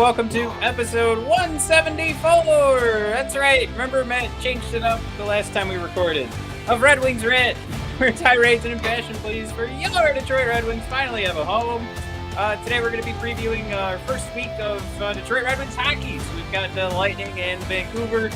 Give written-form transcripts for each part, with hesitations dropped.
welcome to episode 174. That's right. Remember, Matt changed it up the last time we recorded of Red Wings Rant, where tirades and impassioned pleas for your Detroit Red Wings finally have a home. Today we're going to be previewing our first week of Detroit Red Wings hockey. So we've got the Lightning and Vancouver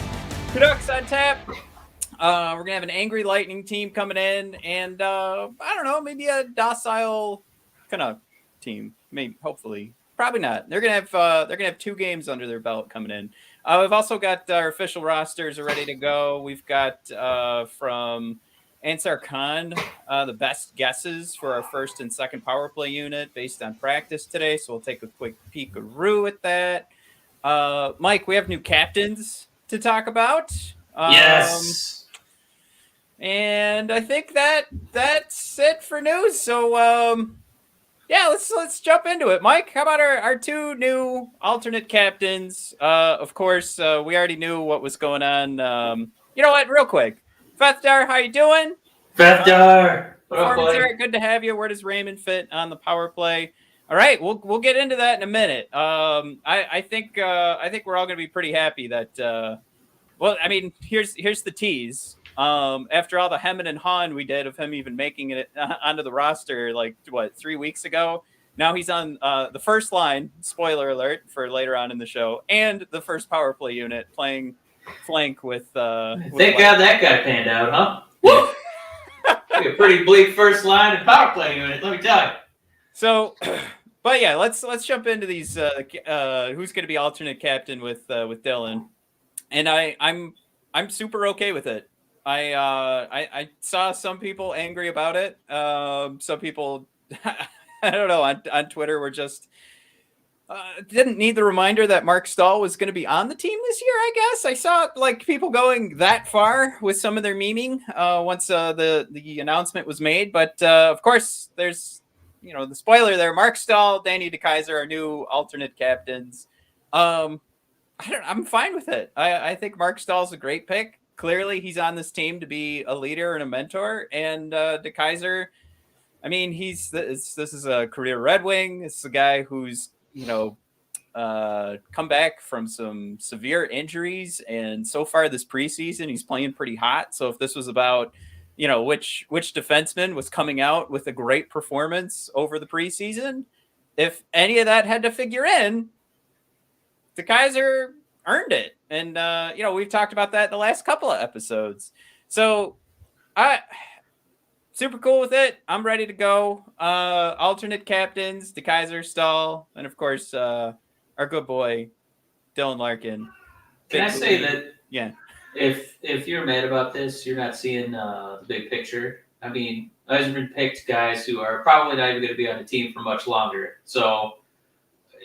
Canucks on tap. We're going to have an angry Lightning team coming in, and I don't know, maybe a docile Canuck team. Maybe, hopefully. Probably not. They're gonna have 2 games under their belt coming in. We've also got our official rosters ready to go. We've got from Ansar Khan the best guesses for our first and second power play unit based on practice today. So we'll take a quick peek-a-roo at that. Mike, we have new captains to talk about. Yes. And I think that's it for news. So yeah, let's jump into it. Mike, how about our 2 new alternate captains? Of course, we already knew what was going on. You know what? Real quick, Fethdar, how you doing? Fethdar, good to have you. Where does Raymond fit on the power play? All right, we'll get into that in a minute. I think we're all going to be pretty happy that. Well, I mean, here's the tease. After all the hemming and hawing we did of him even making it onto the roster, 3 weeks ago, now he's on the first line, spoiler alert for later on in the show, and the first power play unit playing flank with Thank God that guy panned out, huh? Woo! A pretty bleak first line and power play unit, let me tell you. So, but yeah, let's jump into these who's going to be alternate captain with Dylan. And I'm super okay with it. I saw some people angry about it. Some people, I don't know, on Twitter were just didn't need the reminder that Marc Staal was going to be on the team this year. I guess I saw people going that far with some of their memeing once the announcement was made. But of course, there's the spoiler there. Marc Staal, Danny Dekeyser are new alternate captains. I'm fine with it. I think Marc Stahl's a great pick. Clearly, he's on this team to be a leader and a mentor. And Dekeyser, I mean, this is a career Red Wing. It's a guy who's come back from some severe injuries, and so far this preseason, he's playing pretty hot. So if this was about which defenseman was coming out with a great performance over the preseason, if any of that had to figure in, Dekeyser earned it. And, we've talked about that the last couple of episodes. So super cool with it. I'm ready to go. Alternate captains, Dekeyser, Staal, and of course, our good boy, Dylan Larkin. Can I say that? Yeah. If you're mad about this, you're not seeing the big picture. I mean, Eisman picked guys who are probably not even going to be on the team for much longer. So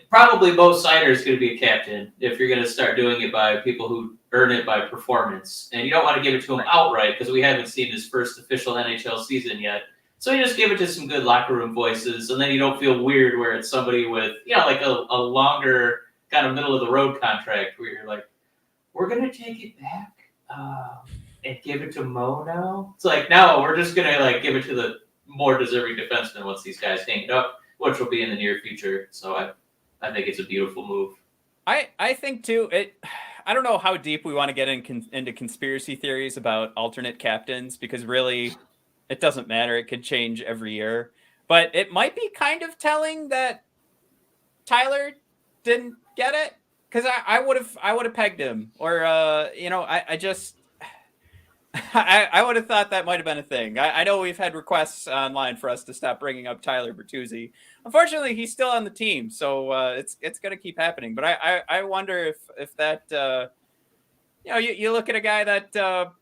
probably Moritz Seider is going to be a captain if you're going to start doing it by people who earn it by performance. And you don't want to give it to him outright because we haven't seen his first official NHL season yet. So you just give it to some good locker room voices, and then you don't feel weird where it's somebody with, a longer kind of middle of the road contract where you're like, we're going to take it back and give it to Mo now. It's like, no, we're just going to give it to the more deserving defenseman once these guys hang it up, which will be in the near future. So I think it's a beautiful move. I think too. I don't know how deep we want to get into conspiracy theories about alternate captains, because really, it doesn't matter. It could change every year. But it might be kind of telling that Tyler didn't get it, because I would have pegged him, or I would have thought that might have been a thing. I know we've had requests online for us to stop bringing up Tyler Bertuzzi. Unfortunately, he's still on the team, so it's going to keep happening. But I wonder if that you look at a guy that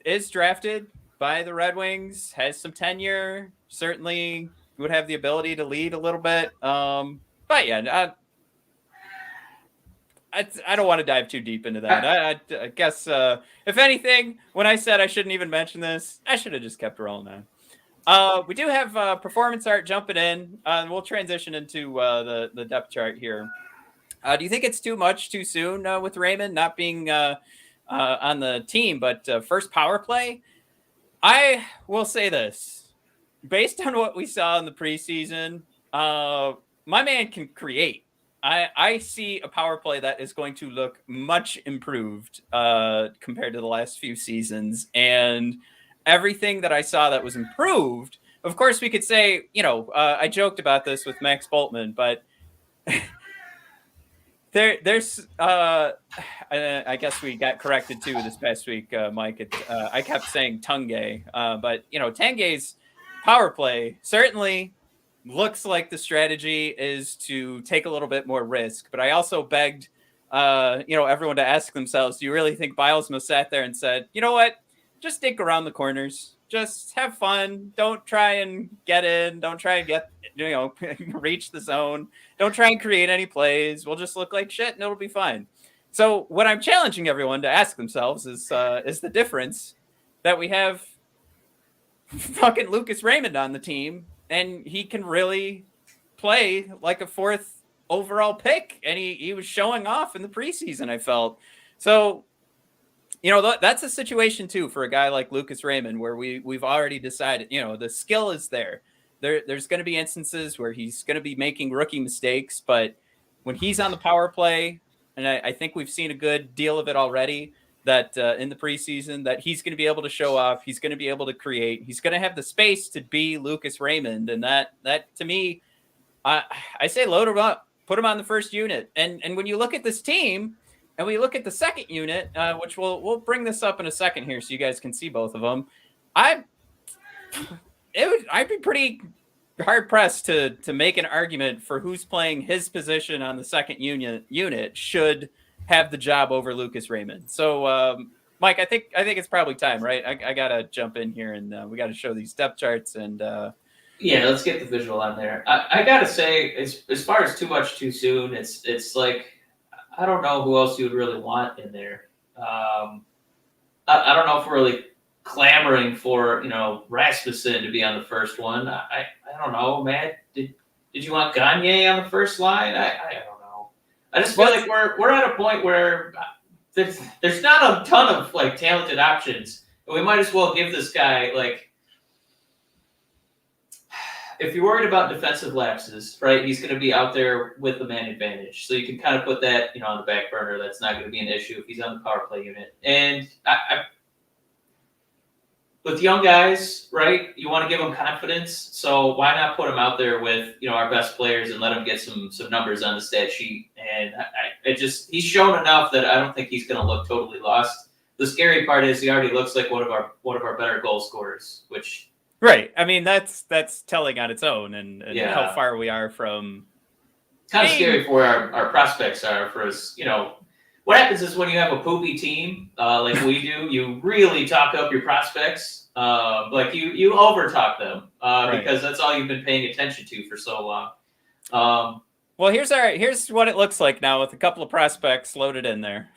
is drafted by the Red Wings, has some tenure, certainly would have the ability to lead a little bit. But yeah, I don't want to dive too deep into that. I guess, if anything, when I said I shouldn't even mention this, I should have just kept rolling on. We do have performance art jumping in, and we'll transition into the depth chart here. Do you think it's too much too soon with Raymond not being on the team, but first power play? I will say this. Based on what we saw in the preseason, my man can create. I see a power play that is going to look much improved compared to the last few seasons. And everything that I saw that was improved, of course, we could say, I joked about this with Max Boltman, but there's I guess we got corrected too this past week, Mike. I kept saying Tunge, but Tanguay's power play certainly looks like the strategy is to take a little bit more risk. But I also begged everyone to ask themselves, do you really think Bilesma sat there and said, you know what, just dig around the corners, just have fun, don't try and get in, don't try and get reach the zone, don't try and create any plays, we'll just look like shit and it'll be fine. So what I'm challenging everyone to ask themselves is the difference that we have fucking Lucas Raymond on the team, and he can really play like a 4th overall pick, and he was showing off in the preseason, I felt. So that's a situation too for a guy like Lucas Raymond where we've already decided the skill is there. There's going to be instances where he's going to be making rookie mistakes, but when he's on the power play, and I think we've seen a good deal of it already, that in the preseason, that he's going to be able to show off, he's going to be able to create, he's going to have the space to be Lucas Raymond, and that to me, I say load him up, put him on the first unit, and when you look at this team, and we look at the second unit, which we'll bring this up in a second here, so you guys can see both of them. I'd be pretty hard pressed to make an argument for who's playing his position on the second unit should have the job over Lucas Raymond. So, Mike, I think it's probably time, right? I gotta jump in here, and we got to show these depth charts. And yeah, let's get the visual on there. I gotta say, as far as too much too soon, it's like I don't know who else you would really want in there. I don't know if we're really clamoring for Rasmussen to be on the first one. I don't know, man. Did you want Gagne on the first line? I don't know. I just feel like we're at a point where there's not a ton of like talented options, and we might as well give this guy like. If you're worried about defensive lapses, right, he's going to be out there with the man advantage. So you can kind of put that, on the back burner. That's not going to be an issue if he's on the power play unit. And with young guys, right, you want to give them confidence. So why not put him out there with, our best players and let him get some numbers on the stat sheet? And he's shown enough that I don't think he's going to look totally lost. The scary part is he already looks like one of our better goal scorers, which. Right. I mean, that's telling on its own, and how far we are from. Kind of scary for where our prospects are for us. What happens is when you have a poopy team like we do, you really talk up your prospects. Like you over talk them because that's all you've been paying attention to for so long. Well, here's what it looks like now with a couple of prospects loaded in there.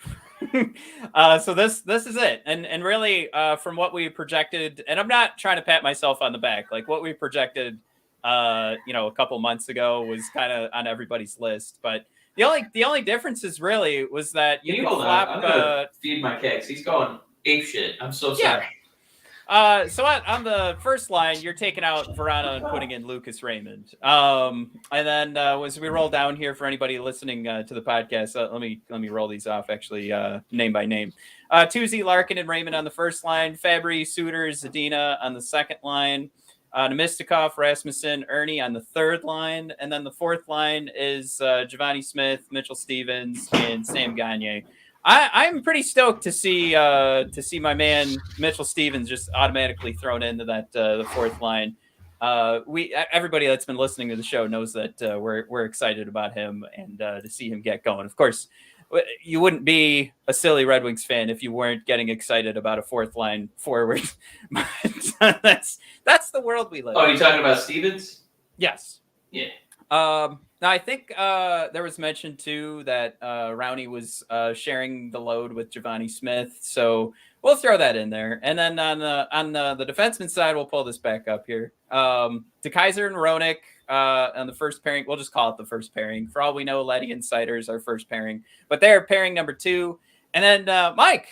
So this is it, and really from what we projected, and I'm not trying to pat myself on the back, like what we projected a couple months ago was kind of on everybody's list, but the only difference is really was that you could flop. I'm gonna feed my kicks. He's going ape shit. I'm so sorry. So on the first line, you're taking out Verana and putting in Lucas Raymond. And then as we roll down here for anybody listening to the podcast, let me roll these off actually name by name. Tuesday, Larkin and Raymond on the first line. Fabry, Suter, Zadina on the second line. Nemistikov, Rasmussen, Ernie on the third line. And then the fourth line is Giovanni Smith, Mitchell Stevens, and Sam Gagne. I'm pretty stoked to see my man Mitchell Stevens just automatically thrown into that the fourth line. Everybody that's been listening to the show knows that we're excited about him, and to see him get going. Of course, you wouldn't be a silly Red Wings fan if you weren't getting excited about a fourth line forward. that's the world we live in. Oh, you talking about Stevens? Yes. Yeah. Now, I think there was mention, too, that Rowney was sharing the load with Giovanni Smith. So we'll throw that in there. And then on the defenseman side, we'll pull this back up here. Dekeyser and Roenick on the first pairing. We'll just call it the first pairing. For all we know, Leddy and Seider is our first pairing. But they're pairing number 2. And then, Mike,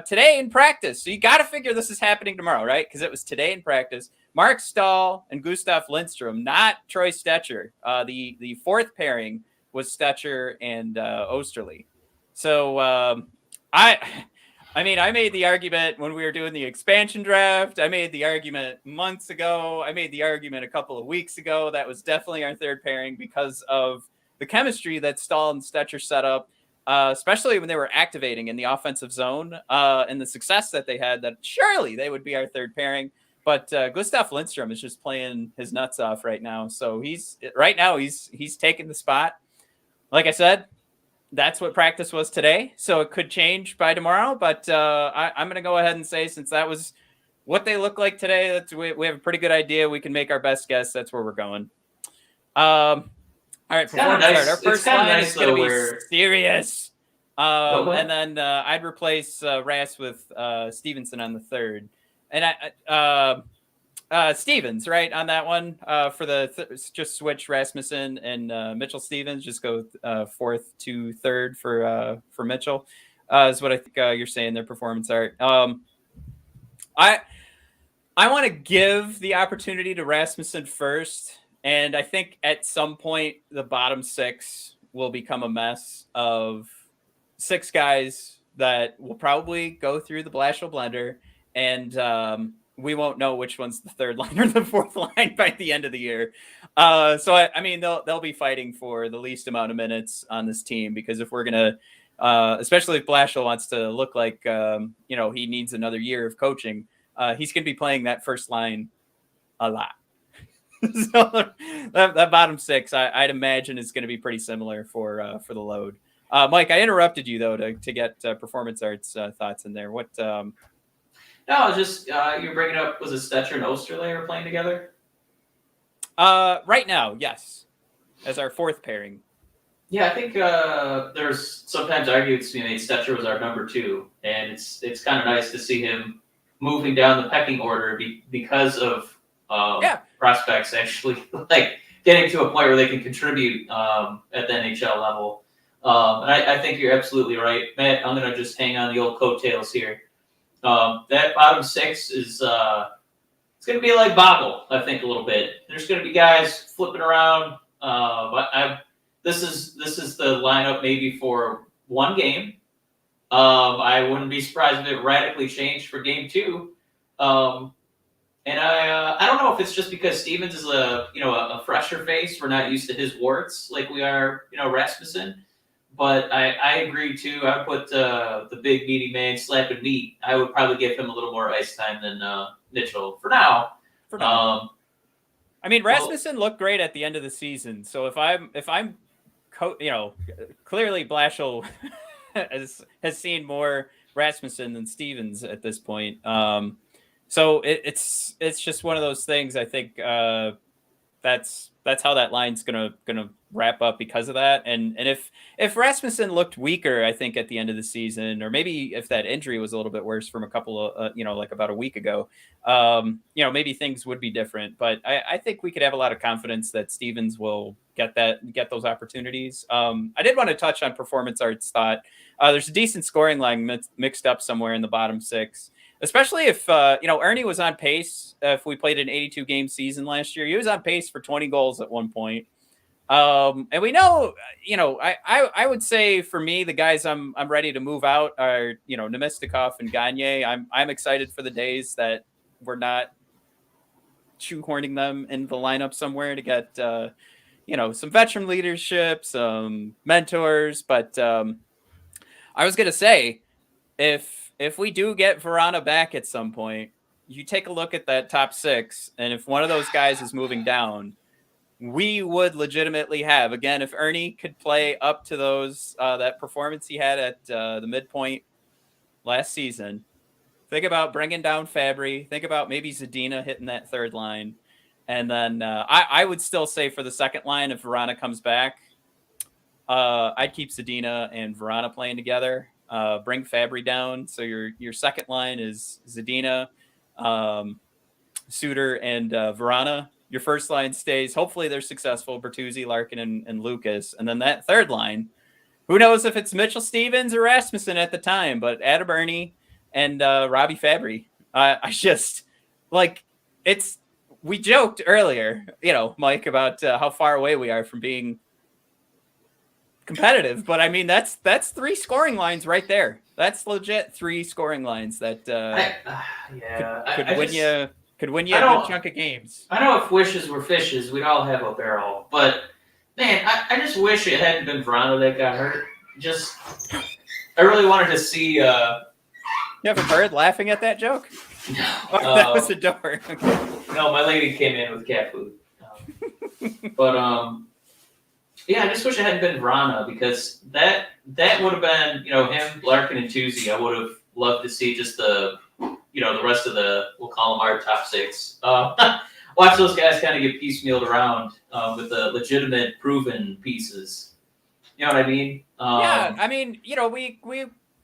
today in practice. So you got to figure this is happening tomorrow, right? Because it was today in practice. Marc Staal and Gustav Lindstrom, not Troy Stetcher. The fourth pairing was Stetcher and Osterley. So I mean, I made the argument when we were doing the expansion draft. I made the argument months ago. I made the argument a couple of weeks ago. That was definitely our third pairing because of the chemistry that Staal and Stetcher set up, especially when they were activating in the offensive zone and the success that they had, that surely they would be our third pairing. But Gustav Lindstrom is just playing his nuts off right now. So he's taking the spot. Like I said, that's what practice was today. So it could change by tomorrow. But I'm going to go ahead and say, since that was what they look like today, we have a pretty good idea. We can make our best guess. That's where we're going. All right, performance start. Our first line is going to be serious. And then I'd replace Rass with Stevenson on the third. And Stevens, right, on that one for the just switch Rasmussen and Mitchell Stevens. Just go fourth to third for Mitchell is what I think you're saying their performance art. I want to give the opportunity to Rasmussen first, and I think at some point the bottom six will become a mess of six guys that will probably go through the Blashill blender, and we won't know which one's the third line or the fourth line by the end of the year. So I mean, they'll be fighting for the least amount of minutes on this team, because if we're gonna, especially if Blashill wants to look like he needs another year of coaching, he's gonna be playing that first line a lot. So that bottom six, I'd imagine, is going to be pretty similar for the load. Mike, I interrupted you though to get performance arts thoughts in there. What? No, just you were bringing up, was it Stetcher and Osterley are playing together? Right now, yes, as our fourth pairing. Yeah, I think there's sometimes arguments to be made Stetcher was our number two, and it's kind of nice to see him moving down the pecking order because of prospects actually like getting to a point where they can contribute at the NHL level. And I think you're absolutely right, Matt. I'm gonna just hang on the old coattails here. That bottom six is it's going to be like Boggle, I think, a little bit. There's going to be guys flipping around. But this is the lineup maybe for one game. I wouldn't be surprised if it radically changed for game two. And I don't know if it's just because Stevens is a fresher face. We're not used to his warts like we are, Rasmussen. But I agree, too. I would put the big, meaty man slapping meat. I would probably give him a little more ice time than Mitchell for now. I mean, Rasmussen looked great at the end of the season. So if I'm clearly Blashill has seen more Rasmussen than Stevens at this point. So it's just one of those things. I think that's how that line's gonna wrap up because of that. And if Rasmussen looked weaker, I think at the end of the season, or maybe if that injury was a little bit worse from a couple of like about a week ago, maybe things would be different. But I think we could have a lot of confidence that Stevens will get those opportunities. I did want to touch on performance arts thought. There's a decent scoring line mixed up somewhere in the bottom six. Especially if, Ernie was on pace. If we played an 82-game season last year, he was on pace for 20 goals at one point. And we know, I would say for me, the guys I'm ready to move out are, Nemestikov and Gagne. I'm excited for the days that we're not shoehorning them in the lineup somewhere to get, some veteran leadership, some mentors. But I was going to say, if we do get Vrana back at some point, you take a look at that top six, and if one of those guys is moving down, we would legitimately have, again, if Ernie could play up to those that performance he had at the midpoint last season, think about bringing down Fabry, think about maybe Zadina hitting that third line, and then I would still say for the second line, if Vrana comes back, I'd keep Zadina and Vrana playing together. Bring Fabry down. So your second line is Zadina, Suter, and Vrana. Your first line stays. Hopefully they're successful. Bertuzzi, Larkin, and Lucas. And then that third line, who knows if it's Mitchell Stevens or Rasmussen at the time, but Adam Ernie and Robbie Fabry. I just we joked earlier, Mike, about how far away we are from being competitive, but I mean that's 3 scoring lines right there. That's legit 3 scoring lines that could win you a good chunk of games. I know if wishes were fishes, we'd all have a barrel. But man, I just wish it hadn't been Verano that got hurt. I really wanted to see. You have a bird laughing at that joke? No, that was a door. Okay. No, my lady came in with cat food. Yeah, I just wish it hadn't been Verano because that would have been, him, Larkin, and Tuesday. I would have loved to see just the rest of we'll call them our top 6. Watch those guys kind of get piecemealed around with the legitimate, proven pieces. You know what I mean? Yeah, I mean,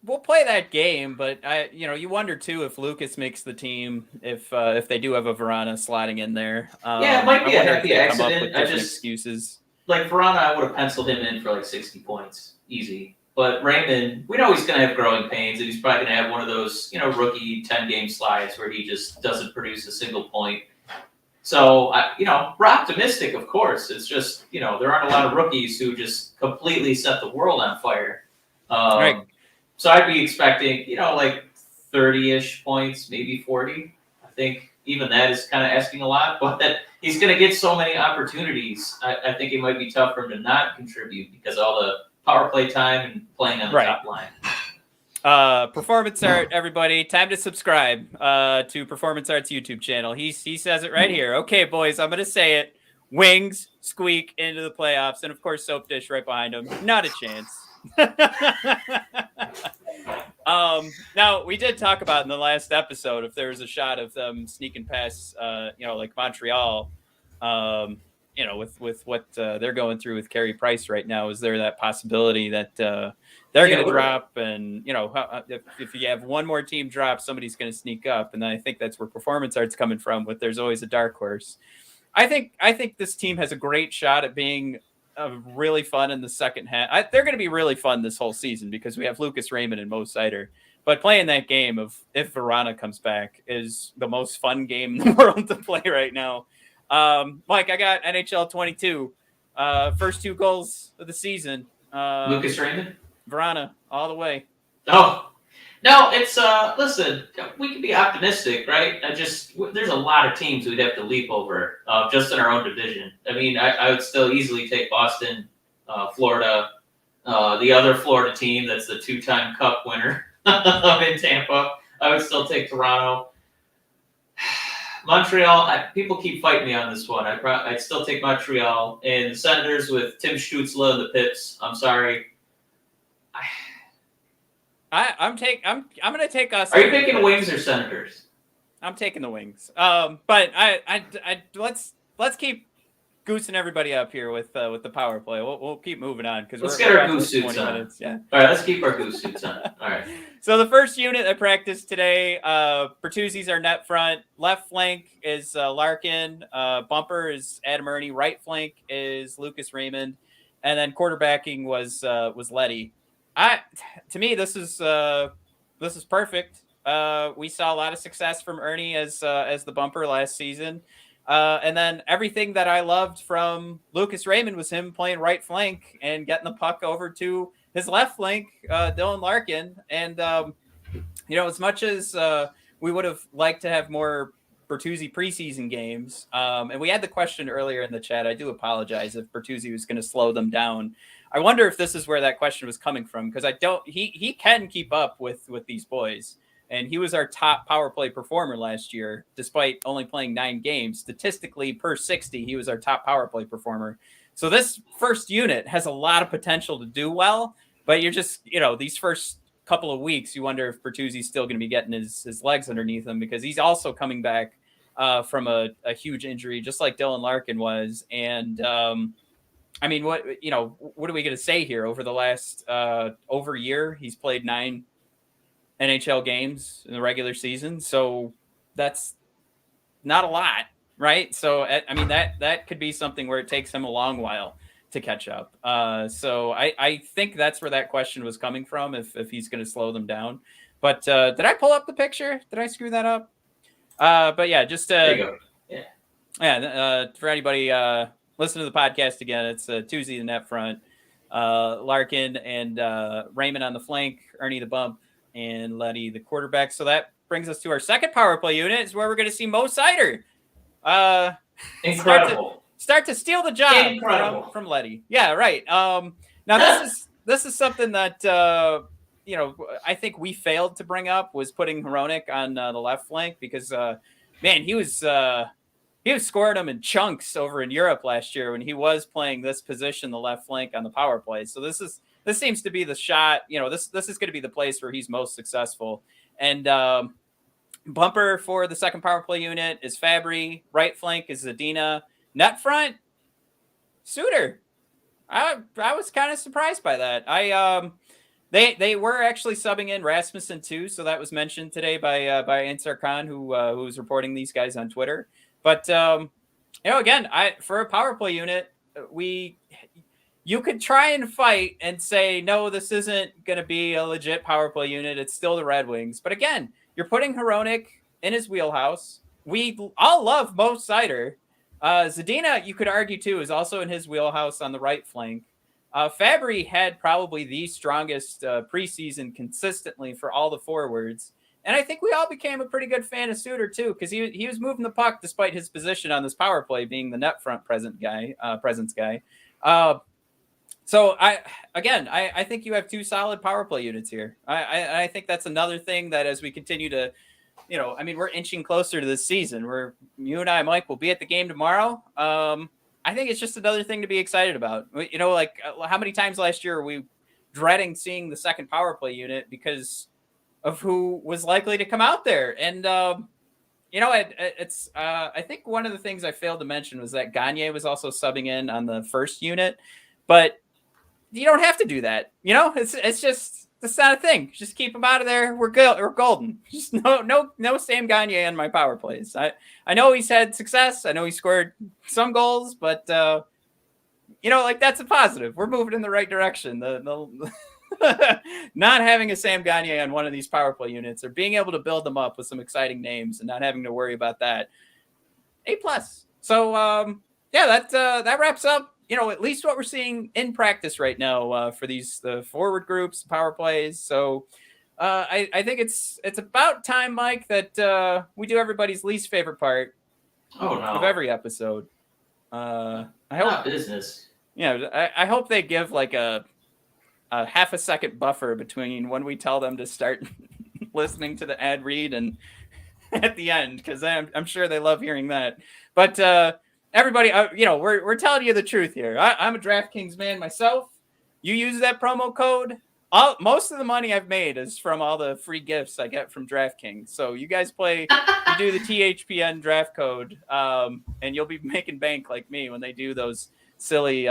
we'll play that game, but you wonder too if Lucas makes the team if they do have a Verana slotting in there. It might be a happy accident. Excuses. Like Verana, I would have penciled him in for like 60 points, easy. But Raymond, we know he's going to have growing pains, and he's probably going to have one of those, rookie 10-game slides where he just doesn't produce a single point. So, we're optimistic, of course. It's just, there aren't a lot of rookies who just completely set the world on fire. Right. So I'd be expecting, like 30-ish points, maybe 40. I think even that is kind of asking a lot, but he's going to get so many opportunities. I think it might be tough for him to not contribute because of all the power play time and playing on the top line. Performance Art, everybody. Time to subscribe to Performance Art's YouTube channel. He says it right here. Okay, boys, I'm going to say it. Wings squeak into the playoffs, and of course, Soap Dish right behind him. Not a chance. Now we did talk about in the last episode if there was a shot of them sneaking past, like Montreal, with what they're going through with Carey Price right now. Is there that possibility that they're going to drop? And if you have one more team drop, somebody's going to sneak up, and I think that's where Performance Art's coming from. But there's always a dark horse. I think this team has a great shot at being really fun in the second half. They're going to be really fun this whole season because we have Lucas Raymond and Moritz Seider. But playing that game of if Verana comes back is the most fun game in the world to play right now. Mike, I got NHL 22. First 2 goals of the season. Lucas Raymond? Verana, all the way. Oh. No, it's, listen, we can be optimistic, right? There's a lot of teams we'd have to leap over just in our own division. I mean, I would still easily take Boston, Florida, the other Florida team that's the 2-time Cup winner in Tampa. I would still take Toronto. Montreal, people keep fighting me on this one. I'd still take Montreal. And the Senators with Tim Stützle and the Pips, I'm sorry. I'm going to take us. Are you picking Wings or Senators? I'm taking the Wings. But let's keep goosing everybody up here with the power play. We'll keep moving on because let's get our goose suits on. Minutes, yeah. All right, let's keep our goose suits on. All right. So the first unit I practiced today, Bertuzzi's our net front. Left flank is Larkin. Bumper is Adam Ernie. Right flank is Lucas Raymond, and then quarterbacking was Letty. To me, this is perfect. We saw a lot of success from Ernie as the bumper last season. And then everything that I loved from Lucas Raymond was him playing right flank and getting the puck over to his left flank, Dylan Larkin. And, as much as we would have liked to have more Bertuzzi preseason games, and we had the question earlier in the chat, I do apologize if Bertuzzi was going to slow them down. I wonder if this is where that question was coming from, because he can keep up with these boys. And he was our top power play performer last year, despite only playing 9 games. Statistically, per 60, he was our top power play performer. So this first unit has a lot of potential to do well, but you're just, these first couple of weeks, you wonder if Bertuzzi's still going to be getting his legs underneath him, because he's also coming back from a huge injury, just like Dylan Larkin was. And I mean, what are we going to say here? Over the last over a year, he's played 9 NHL games in the regular season. So that's not a lot, right? So, I mean, that could be something where it takes him a long while to catch up. So I think that's where that question was coming from, if he's going to slow them down. But did I pull up the picture? Did I screw that up? But yeah, just there you go. Yeah. For anybody listening to the podcast again, it's Tuesday the net front. Larkin and Raymond on the flank, Ernie the bump, and Letty the quarterback. So that brings us to our second power play unit, is where we're going to see Mo Seider Incredible. start to steal the job from Letty. Yeah, right. Now this is something that I think we failed to bring up, was putting Hronek on the left flank, because man, he was scoring them in chunks over in Europe last year when he was playing this position, the left flank, on the power play. So this seems to be the shot. This is going to be the place where he's most successful. And bumper for the second power play unit is Fabry. Right flank is Zadina. Net front, Seider. I was kind of surprised by that. They were actually subbing in Rasmussen too, so that was mentioned today by Ansar Khan, who was reporting these guys on Twitter. But again, for a power play unit, you could try and fight and say, no, this isn't going to be a legit power play unit. It's still the Red Wings. But again, you're putting Hronek in his wheelhouse. We all love Mo Seider. Zadina, you could argue too, is also in his wheelhouse on the right flank. Fabry had probably the strongest preseason consistently for all the forwards. And I think we all became a pretty good fan of Seider too, because he was moving the puck despite his position on this power play being the net front presence guy. So I think you have two solid power play units here. I think that's another thing that, as we continue to, we're inching closer to this season, where you and I, Mike, will be at the game tomorrow. I think it's just another thing to be excited about. How many times last year were we dreading seeing the second power play unit because of who was likely to come out there? And, I think one of the things I failed to mention was that Gagne was also subbing in on the first unit, but you don't have to do that. It's just, that's not a thing. Just keep them out of there. We're good. We're golden. Just no Sam Gagne on my power plays. I know he's had success. I know he scored some goals, but that's a positive. We're moving in the right direction. The not having a Sam Gagne on one of these power play units, or being able to build them up with some exciting names and not having to worry about that, A+. So that wraps up, at least what we're seeing in practice right now for the forward groups, power plays. So I think it's about time, Mike, that we do everybody's least favorite part of every episode. I hope not business. I hope they give like a half a second buffer between when we tell them to start listening to the ad read and at the end, because I'm sure they love hearing that. But everybody, we're telling you the truth here. I'm a DraftKings man myself. You use that promo code. Most of the money I've made is from all the free gifts I get from DraftKings. So you guys you do the THPN draft code, and you'll be making bank like me when they do those silly,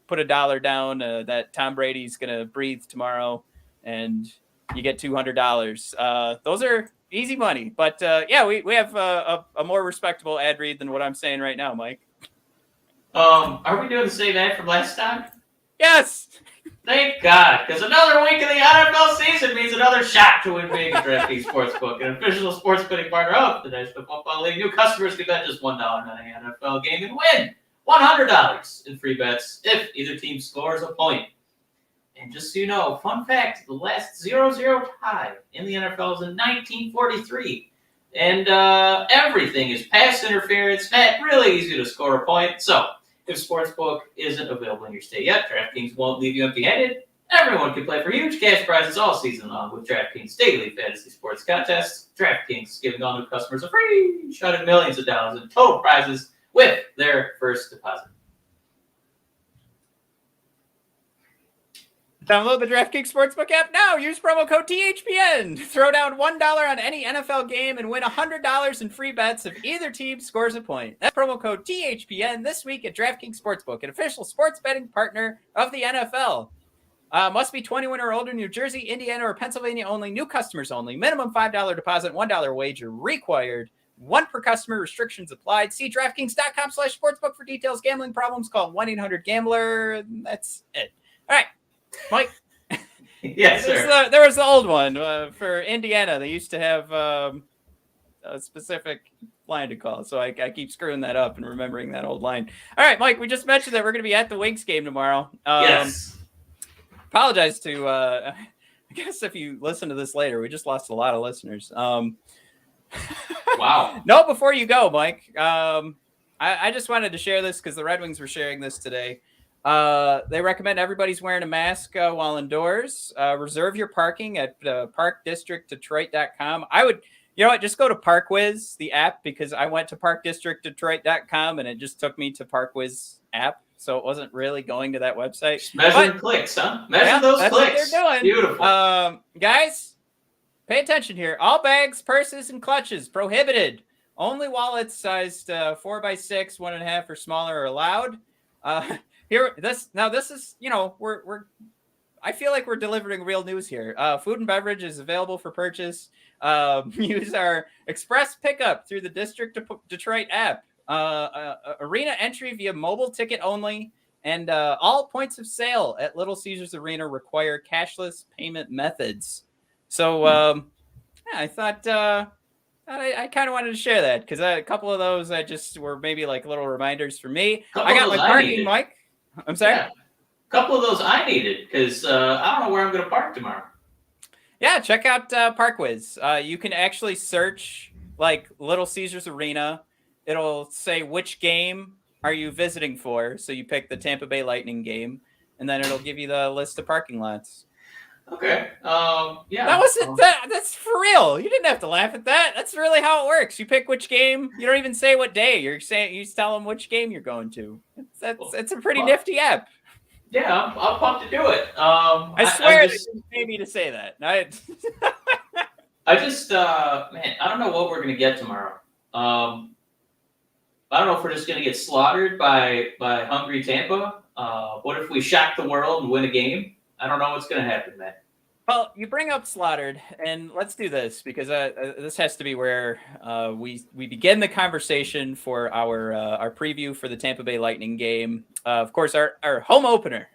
put $1 down that Tom Brady's going to breathe tomorrow, and you get $200. Those are easy money. But we have a more respectable ad read than what I'm saying right now, Mike. Are we doing the same ad from last time? Yes. Thank God, because another week of the NFL season means another shot to win big at DraftKings Sportsbook, an official sports betting partner of the National Football League. New customers can bet just $1 on an NFL game and win $100 in free bets if either team scores a point. And just so you know, fun fact, the last 0-0 tie in the NFL is in 1943. And everything is pass interference, really easy to score a point. So, if Sportsbook isn't available in your state yet, DraftKings won't leave you empty-handed. Everyone can play for huge cash prizes all season long with DraftKings daily fantasy sports contests. DraftKings is giving all new customers a free shot at millions of dollars in total prizes with their first deposit. Download the DraftKings Sportsbook app now. Use promo code THPN. Throw down $1 on any NFL game and win $100 in free bets if either team scores a point. That's promo code THPN this week at DraftKings Sportsbook, an official sports betting partner of the NFL. Must be 21 or older, New Jersey, Indiana, or Pennsylvania only. New customers only. Minimum $5 deposit, $1 wager required. One per customer. Restrictions applied. See DraftKings.com/sportsbook for details. Gambling problems, call 1-800-GAMBLER. That's it. All right. Mike, yes, sir. There was the old one for Indiana. They used to have a specific line to call. So I keep screwing that up and remembering that old line. All right, Mike, we just mentioned that we're going to be at the Wings game tomorrow. Yes. Apologize to, I guess if you listen to this later, we just lost a lot of listeners. Wow. No, before you go, Mike, I just wanted to share this because the Red Wings were sharing this today. They recommend everybody's wearing a mask while indoors. Reserve your parking at parkdistrictdetroit.com. I would, you know what, just go to ParkWiz, the app, because I went to parkdistrictdetroit.com and it just took me to ParkWiz app. So it wasn't really going to that website. Just measuring clicks, huh? Measure those that's clicks. What they're doing. Beautiful. Guys, pay attention here. All bags, purses, and clutches prohibited. Only wallets sized 4x6, 1.5 or smaller are allowed. This is, you know, I feel like we're delivering real news here. Food and beverage is available for purchase. Use our express pickup through the District of Detroit app. Arena entry via mobile ticket only, and all points of sale at Little Caesars Arena require cashless payment methods. So I thought I kind of wanted to share that because a couple of those I just were maybe like little reminders for me. I got my parking, Mike. I'm sorry. Yeah. A couple of those I needed because I don't know where I'm going to park tomorrow. Yeah, check out ParkWiz. You can actually search like Little Caesars Arena. It'll say which game are you visiting for. So you pick the Tampa Bay Lightning game, and then it'll give you the list of parking lots. Okay. Yeah. That wasn't that. That's for real. You didn't have to laugh at that. That's really how it works. You pick which game. You don't even say what day. You tell them which game you're going to. It's a pretty nifty app. Yeah, I'm pumped to do it. I swear they didn't pay me to say that. I just man, I don't know what we're gonna get tomorrow. I don't know if we're just gonna get slaughtered by hungry Tampa. What if we shock the world and win a game? I don't know what's gonna happen, man. Well, you bring up slaughtered, and let's do this because this has to be where we begin the conversation for our preview for the Tampa Bay Lightning game. Of course, our home opener,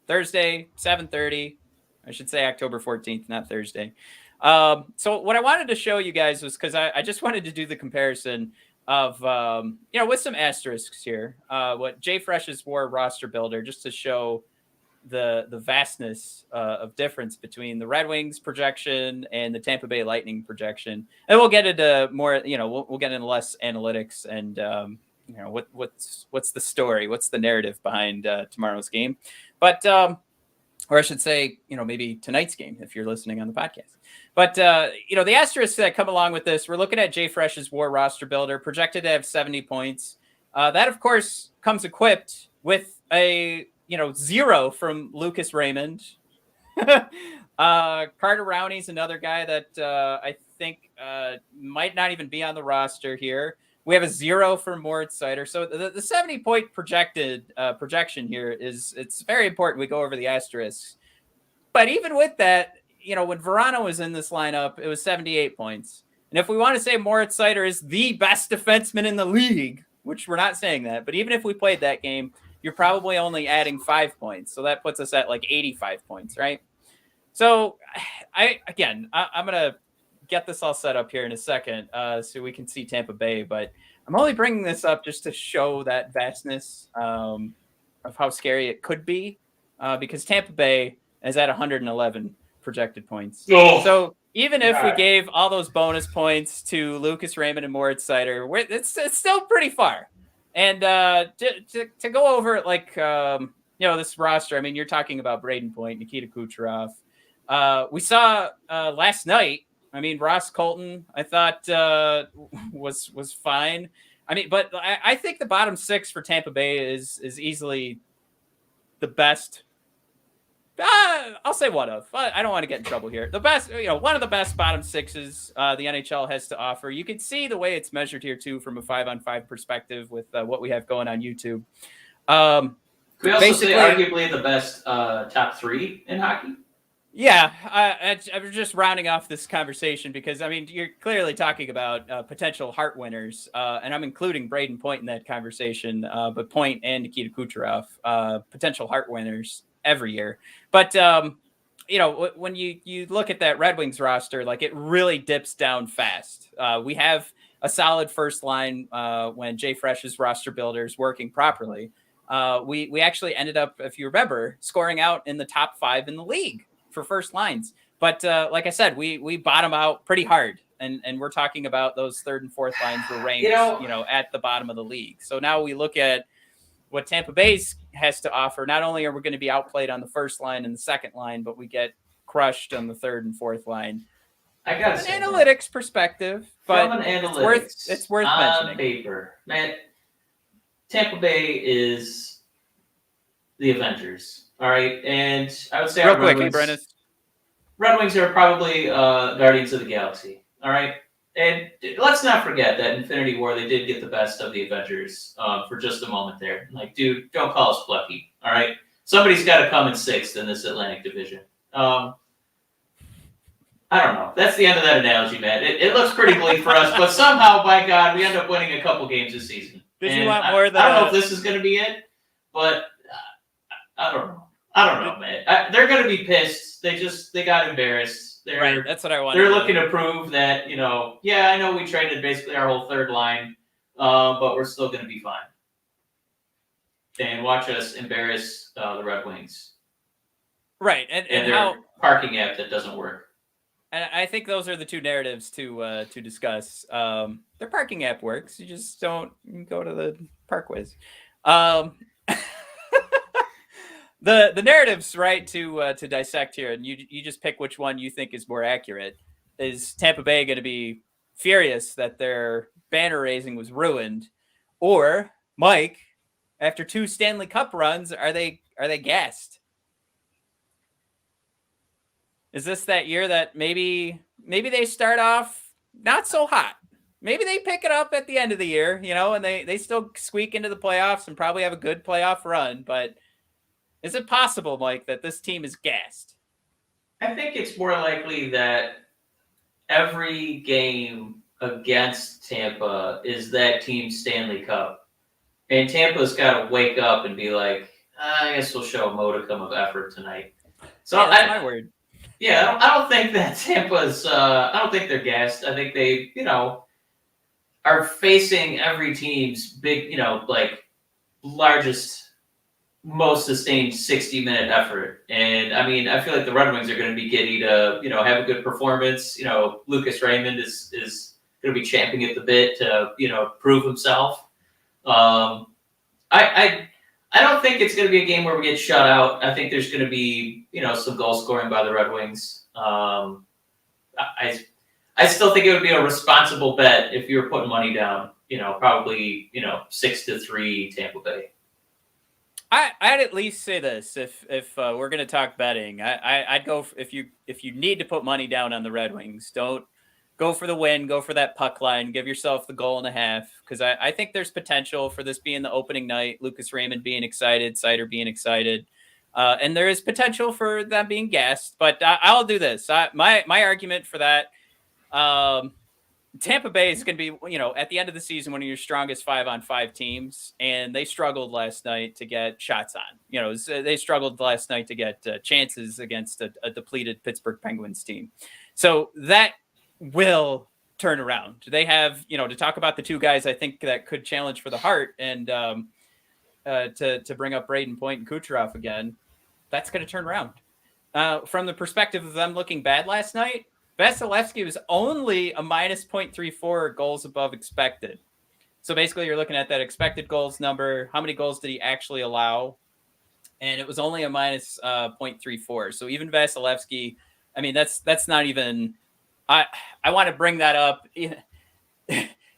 Thursday, 7:30. I should say October 14th, not Thursday. So what I wanted to show you guys was because I just wanted to do the comparison of with some asterisks here. What Jay Fresh's War roster builder just to show the vastness of difference between the Red Wings projection and the Tampa Bay Lightning projection, and we'll get into more. We'll get into less analytics and what's the story, what's the narrative behind tomorrow's game, but or I should say, maybe tonight's game if you're listening on the podcast. But the asterisks that come along with this, we're looking at Jay Fresh's War roster builder, projected to have 70 points. That of course comes equipped with a 0 from Lucas Raymond. Carter Rowney's another guy that I think might not even be on the roster here. We have a 0 from Moritz Seider. So the 70-point projection here it's very important we go over the asterisks. But even with that, when Verano was in this lineup, it was 78 points. And if we want to say Moritz Seider is the best defenseman in the league, which we're not saying that, but even if we played that game, you're probably only adding 5 points. So that puts us at like 85 points, right? So I'm going to get this all set up here in a second so we can see Tampa Bay. But I'm only bringing this up just to show that vastness of how scary it could be because Tampa Bay is at 111 projected points. Oh, so even if we gave all those bonus points to Lucas Raymond and Moritz Seider, it's still pretty far. And to go over like this roster, I mean, you're talking about Braden Point, Nikita Kucherov. We saw last night. I mean, Ross Colton, I thought was fine. I mean, but I think the bottom 6 for Tampa Bay is easily the best. I'll say one of. I don't want to get in trouble here. The best, one of the best bottom 6s the NHL has to offer. You can see the way it's measured here too, from a 5-on-5 perspective with what we have going on YouTube. Can we also say arguably the best top 3 in hockey? Yeah, I'm just rounding off this conversation because, I mean, you're clearly talking about potential heart winners, and I'm including Braden Point in that conversation, but Point and Nikita Kucherov, potential heart winners every year. But, when you look at that Red Wings roster, like it really dips down fast. We have a solid first line when Jay Fresh's roster builder is working properly. We actually ended up, if you remember, scoring out in the top 5 in the league for first lines. But like I said, we bottom out pretty hard. And we're talking about those third and fourth lines were ranked, at the bottom of the league. So now we look at what Tampa Bay has to offer. Not only are we going to be outplayed on the first line and the second line, but we get crushed on the third and fourth line. I got an analytics perspective, but from an analytics, it's worth on mentioning. Paper, man, Tampa Bay is the Avengers. All right, and I would say real quick, hey, Brennan. Red Wings are probably Guardians of the Galaxy. All right. And let's not forget that Infinity War, they did get the best of the Avengers for just a moment there. Like, dude, don't call us plucky. All right. Somebody's got to come in 6th in this Atlantic Division. I don't know. That's the end of that analogy, man. It looks pretty bleak for us, but somehow, by God, we end up winning a couple games this season. Did you want more than I don't know if this is going to be it, but I don't know. I don't know, man. They're going to be pissed. They got embarrassed. Right, that's what I want. They're looking to prove that, I know we traded basically our whole third line, but we're still going to be fine. And watch us embarrass the Red Wings. Right, and their how parking app that doesn't work. And I think those are the two narratives to discuss. Their parking app works. You just don't go to the parkways. The narratives, right, to dissect here, and you just pick which one you think is more accurate. Is Tampa Bay going to be furious that their banner raising was ruined, or Mike, after 2 Stanley Cup runs, are they gassed? Is this that year that maybe they start off not so hot? Maybe they pick it up at the end of the year, and they still squeak into the playoffs and probably have a good playoff run, but is it possible, Mike, that this team is gassed? I think it's more likely that every game against Tampa is that team's Stanley Cup. And Tampa's got to wake up and be like, I guess we'll show a modicum of effort tonight. So that's my word. Yeah, I don't think that Tampa's I don't think they're gassed. I think they, are facing every team's big, largest, most sustained 60-minute effort. And I mean, I feel like the Red Wings are going to be giddy to, have a good performance. Lucas Raymond is going to be champing at the bit to, prove himself. I don't think it's going to be a game where we get shut out. I think there's going to be, some goal scoring by the Red Wings. I still think it would be a responsible bet if you were putting money down, probably, 6-3 Tampa Bay. I'd at least say this: if we're going to talk betting, I'd go if you need to put money down on the Red Wings, don't go for the win, go for that puck line, give yourself the 1.5 because I think there's potential for this being the opening night. Lucas Raymond being excited, Seider being excited, and there is potential for them being gassed. But I'll do this. My argument for that. Tampa Bay is going to be, at the end of the season, one of your strongest 5-on-5 teams, and they struggled last night to get shots on. They struggled last night to get chances against a depleted Pittsburgh Penguins team. So that will turn around. They have, to talk about the 2 guys I think that could challenge for the Hart and to bring up Braden Point and Kucherov again, that's going to turn around. From the perspective of them looking bad last night, Vasilevsky was only a minus 0.34 goals above expected. So basically you're looking at that expected goals number. How many goals did he actually allow? And it was only a minus 0.34. So even Vasilevsky, I mean, that's not even, I want to bring that up.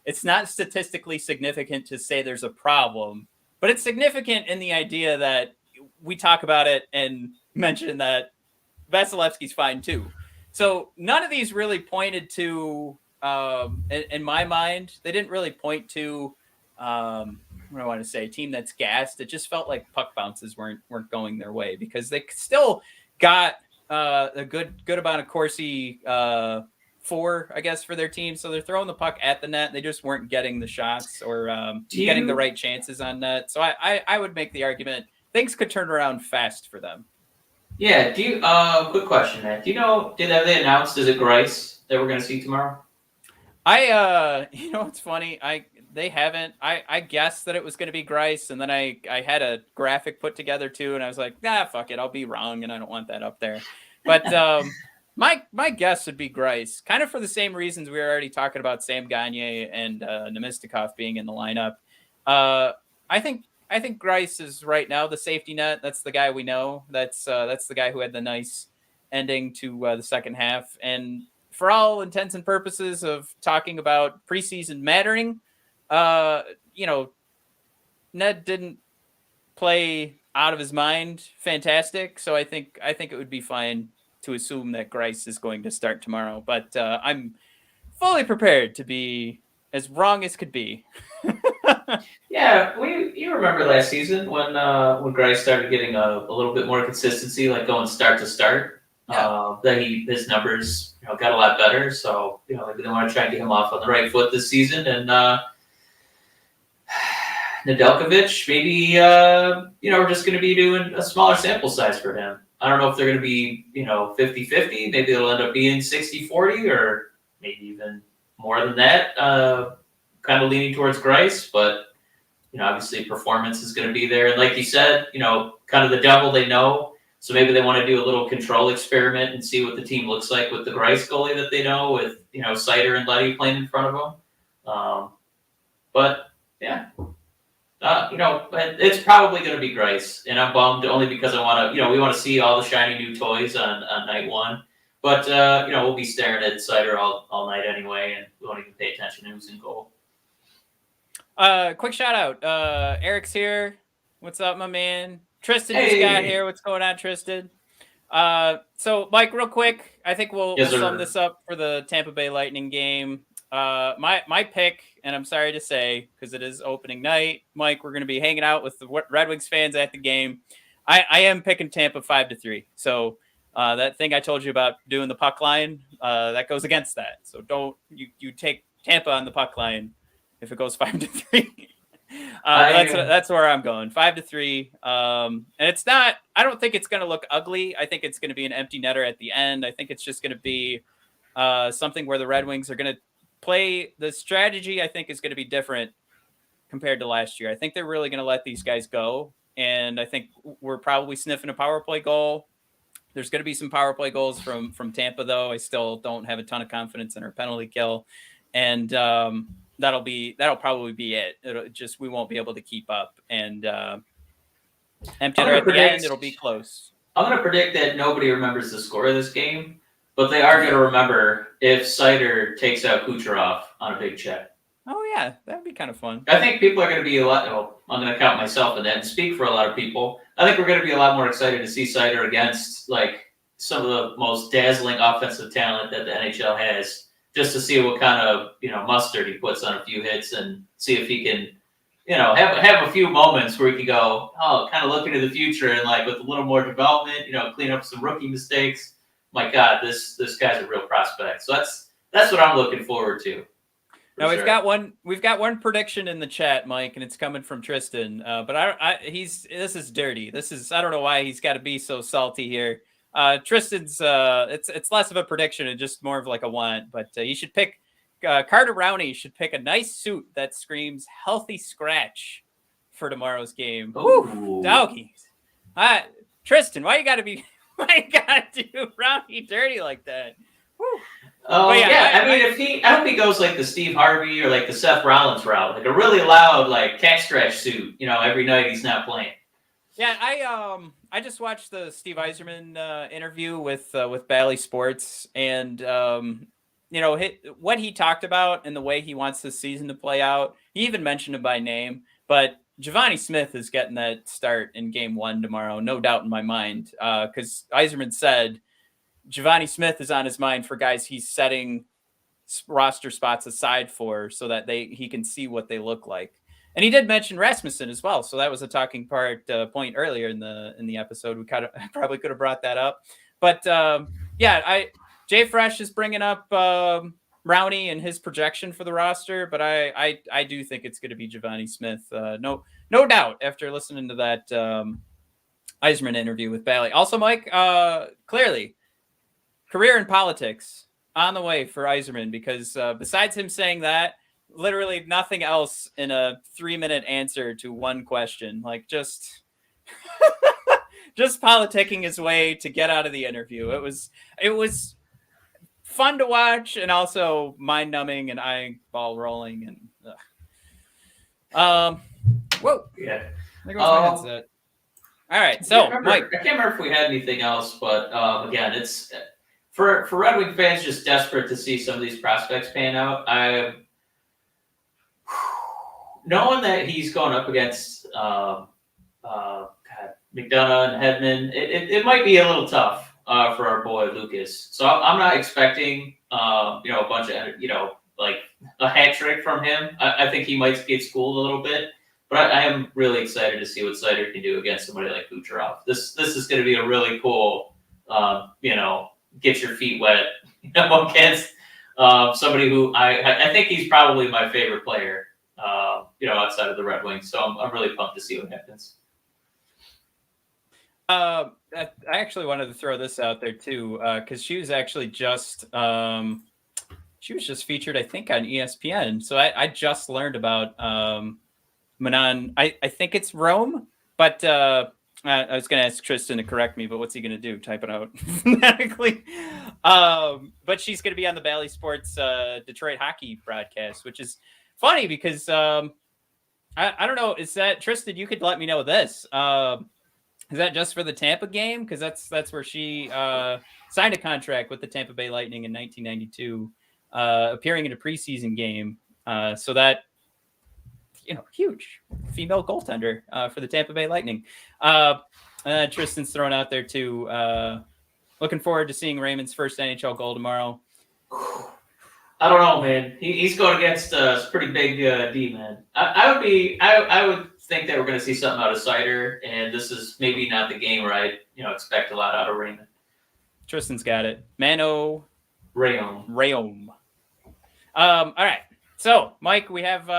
It's not statistically significant to say there's a problem, but it's significant in the idea that we talk about it and mention that Vasilevsky's fine too. So none of these really pointed to, in my mind, they didn't really point to, what do I want to say, a team that's gassed. It just felt like puck bounces weren't going their way because they still got a good amount of Corsi 4, I guess, for their team. So they're throwing the puck at the net. They just weren't getting the shots or getting the right chances on net. So I would make the argument things could turn around fast for them. Yeah. Do you? Quick question, man. Do you know? Have they announced? Is it Grice that we're going to see tomorrow? You know, it's funny. They haven't. I guessed that it was going to be Grice, and then I had a graphic put together too, and I was like, nah, fuck it, I'll be wrong, and I don't want that up there. But my guess would be Grice, kind of for the same reasons we were already talking about Sam Gagner and Nemistikov being in the lineup. I think Grice is right now the safety net. That's the guy we know. That's the guy who had the nice ending to the second half, and for all intents and purposes of talking about preseason mattering, you know, Ned didn't play out of his mind fantastic. So I think it would be fine to assume that Grice is going to start tomorrow. But I'm fully prepared to be as wrong as could be. Yeah, you remember last season when Grice started getting a little bit more consistency, like going start to start. Yeah. That his numbers got a lot better. So maybe they want to try and get him off on the right foot this season. And Nedeljkovic, maybe we're just going to be doing a smaller sample size for him. I don't know if they're going to be 50-50. Maybe it'll end up being 60-40 or maybe even more than that. Kind of leaning towards Grice, but obviously performance is going to be there. And like you said, kind of the devil they know. So maybe they want to do a little control experiment and see what the team looks like with the Grice goalie that they know, with Seider and Leddy playing in front of them. But yeah, it's probably going to be Grice, and I'm bummed only because I want to. We want to see all the shiny new toys on night one. But we'll be staring at Seider all night anyway, and we won't even pay attention to who's in goal. Quick shout out. Eric's here. What's up, my man? Tristan just got here. What's going on, Tristan? So Mike, real quick, I think we'll sum this up for the Tampa Bay Lightning game. My pick, and I'm sorry to say, because it is opening night, Mike, we're going to be hanging out with the Red Wings fans at the game. I am picking Tampa 5-3. So that thing I told you about doing the puck line, that goes against that. So don't you take Tampa on the puck line if it goes 5-3. That's where I'm going, 5-3. And it's not. I don't think it's going to look ugly. I think it's going to be an empty netter at the end. I think it's just going to be something where the Red Wings are going to play. The strategy, I think, is going to be different compared to last year. I think they're really going to let these guys go, and I think we're probably sniffing a power play goal. There's going to be some power play goals from Tampa, though. I still don't have a ton of confidence in our penalty kill, and that'll probably be it. We won't be able to keep up, and empty netter at the end. It'll be close. I'm going to predict that nobody remembers the score of this game, but they are going to remember if Seider takes out Kucherov on a big check. Oh yeah, that'd be kind of fun. I think people are going to be a lot. I'm going to count myself in that and speak for a lot of people. I think we're going to be a lot more excited to see Seider against like some of the most dazzling offensive talent that the NHL has, just to see what kind of mustard he puts on a few hits and see if he can have a few moments where he can go, kind of look into the future and like with a little more development, clean up some rookie mistakes. My God, this guy's a real prospect. So that's what I'm looking forward to. Now we've got one prediction in the chat, Mike, and it's coming from Tristan. But this is dirty. I don't know why he's got to be so salty here. Tristan's it's less of a prediction and just more of like a want. But you should pick Carter Rowney should pick a nice suit that screams healthy scratch for tomorrow's game. Woo, doggies. Tristan, why you got to do Rowney dirty like that? Woo. Oh yeah, I hope he goes like the Steve Harvey or like the Seth Rollins route, like a really loud like cat scratch suit. Every night he's not playing. Yeah, I just watched the Steve Yzerman interview with Bally Sports, and what he talked about and the way he wants this season to play out. He even mentioned him by name, but Giovanni Smith is getting that start in Game 1 tomorrow, no doubt in my mind, because Yzerman said Giovanni Smith is on his mind for guys he's setting roster spots aside for, so that he can see what they look like. And he did mention Rasmussen as well, so that was a talking point earlier in the episode. We probably could have brought that up, but Jay Fresh is bringing up Rowney and his projection for the roster, but I do think it's going to be Giovanni Smith, no doubt, after listening to that Yzerman interview with Bally. Also, Mike, clearly, career in politics, on the way for Yzerman because besides him saying that, literally nothing else in a 3-minute answer to one question. Like just politicking his way to get out of the interview. It was fun to watch and also mind numbing and eyeball rolling and whoa. Yeah. There goes my headset. All right, so Mike. I can't remember if we had anything else, but again, it's for Red Wing fans just desperate to see some of these prospects pan out. Knowing that he's going up against McDonough and Hedman, it might be a little tough for our boy Lucas. So I'm not expecting a bunch of like a hat trick from him. I think he might get schooled a little bit. But I am really excited to see what Seider can do against somebody like Kucherov. This is going to be a really cool, get your feet wet, against somebody who I think he's probably my favorite player, outside of the Red Wings. So I'm really pumped to see what happens. I actually wanted to throw this out there too, because she was actually just featured, I think, on ESPN. So I just learned about Manon. I think it's Rome, but I was going to ask Tristan to correct me, but what's he going to do? Type it out phonetically. But she's going to be on the Bally Sports Detroit hockey broadcast, which is funny because I don't know. Is that Tristan? You could let me know this. Is that just for the Tampa game? Because that's where she signed a contract with the Tampa Bay Lightning in 1992, appearing in a preseason game. So that, huge female goaltender for the Tampa Bay Lightning. Tristan's thrown out there too. Looking forward to seeing Raymond's first NHL goal tomorrow. I don't know, man. He's going against a pretty big D, man. I would think that we're going to see something out of Seider, and this is maybe not the game where I expect a lot out of Raymond. Tristan's got it. Mano Rayom. All right. So, Mike, we have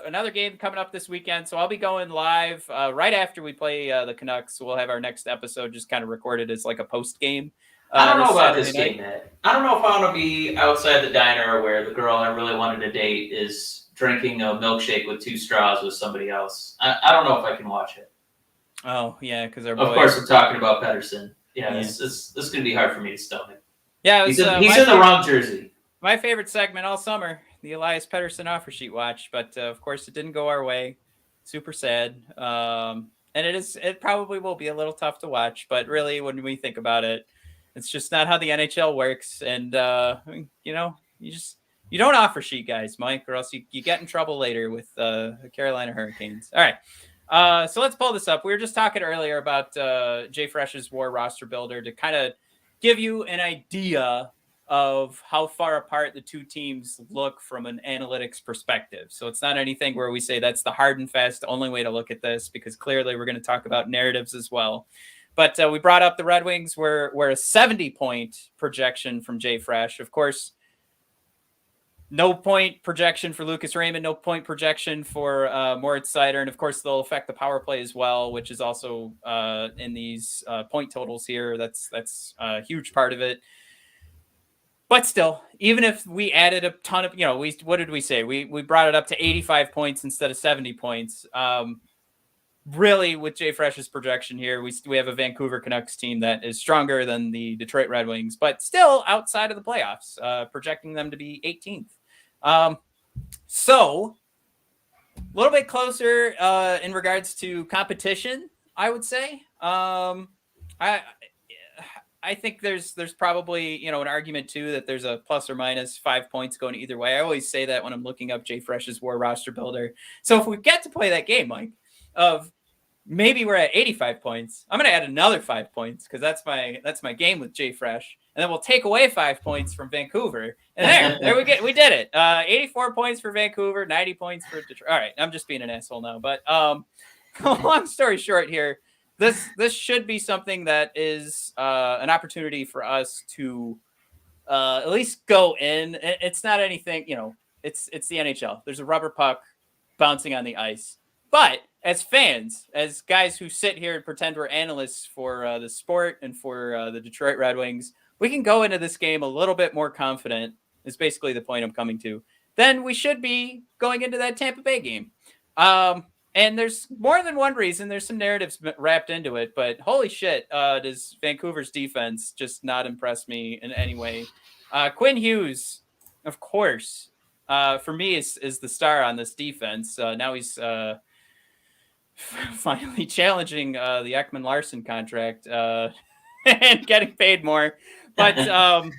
another game coming up this weekend. So I'll be going live right after we play the Canucks. We'll have our next episode just kind of recorded as like a post game. I don't know about this game, man. I don't know if I want to be outside the diner where the girl I really wanted to date is drinking a milkshake with 2 straws with somebody else. I don't know if I can watch it. Oh, yeah, because of course I'm talking about Pedersen. Yeah. This is going to be hard for me to stomach. Yeah, he's in the wrong jersey. My favorite segment all summer, the Elias Pettersson offer sheet watch, but of course it didn't go our way. Super sad. And it probably will be a little tough to watch, but really when we think about it, it's just not how the NHL works. And, you don't offer sheet guys, Mike, or else you get in trouble later with the Carolina Hurricanes. All right. So let's pull this up. We were just talking earlier about Jay Fresh's War Roster Builder to kind of give you an idea of how far apart the two teams look from an analytics perspective. So it's not anything where we say that's the hard and fast only way to look at this, because clearly we're going to talk about narratives as well. But we brought up the Red Wings were a 70-point projection from Jay Fresh. Of course, no point projection for Lucas Raymond, no point projection for Moritz Seider. And of course, they'll affect the power play as well, which is also in these point totals here. That's a huge part of it. But still, even if we added a ton of, what did we say? We brought it up to 85 points instead of 70 points. Really, with Jay Fresh's projection here, we have a Vancouver Canucks team that is stronger than the Detroit Red Wings, but still outside of the playoffs, projecting them to be 18th. So a little bit closer in regards to competition, I would say. I think there's probably, an argument too that there's a plus or minus 5 points going either way. I always say that when I'm looking up Jay Fresh's War Roster Builder. So if we get to play that game, Mike, of maybe we're at 85 points, I'm going to add another 5 points because that's my game with Jay Fresh, and then we'll take away 5 points from Vancouver, and there we did it. 84 points for Vancouver, 90 points for Detroit. All right, I'm just being an asshole now, but long story short here. This should be something that is an opportunity for us to at least go in. It's not anything, it's the NHL. There's a rubber puck bouncing on the ice. But as fans, as guys who sit here and pretend we're analysts for the sport and for the Detroit Red Wings, we can go into this game a little bit more confident, is basically the point I'm coming to, than we should be going into that Tampa Bay game. And there's more than one reason. There's some narratives wrapped into it, but holy shit, does Vancouver's defense just not impress me in any way? Quinn Hughes, of course, for me is the star on this defense. Now he's finally challenging the Ekman-Larsson contract and getting paid more. But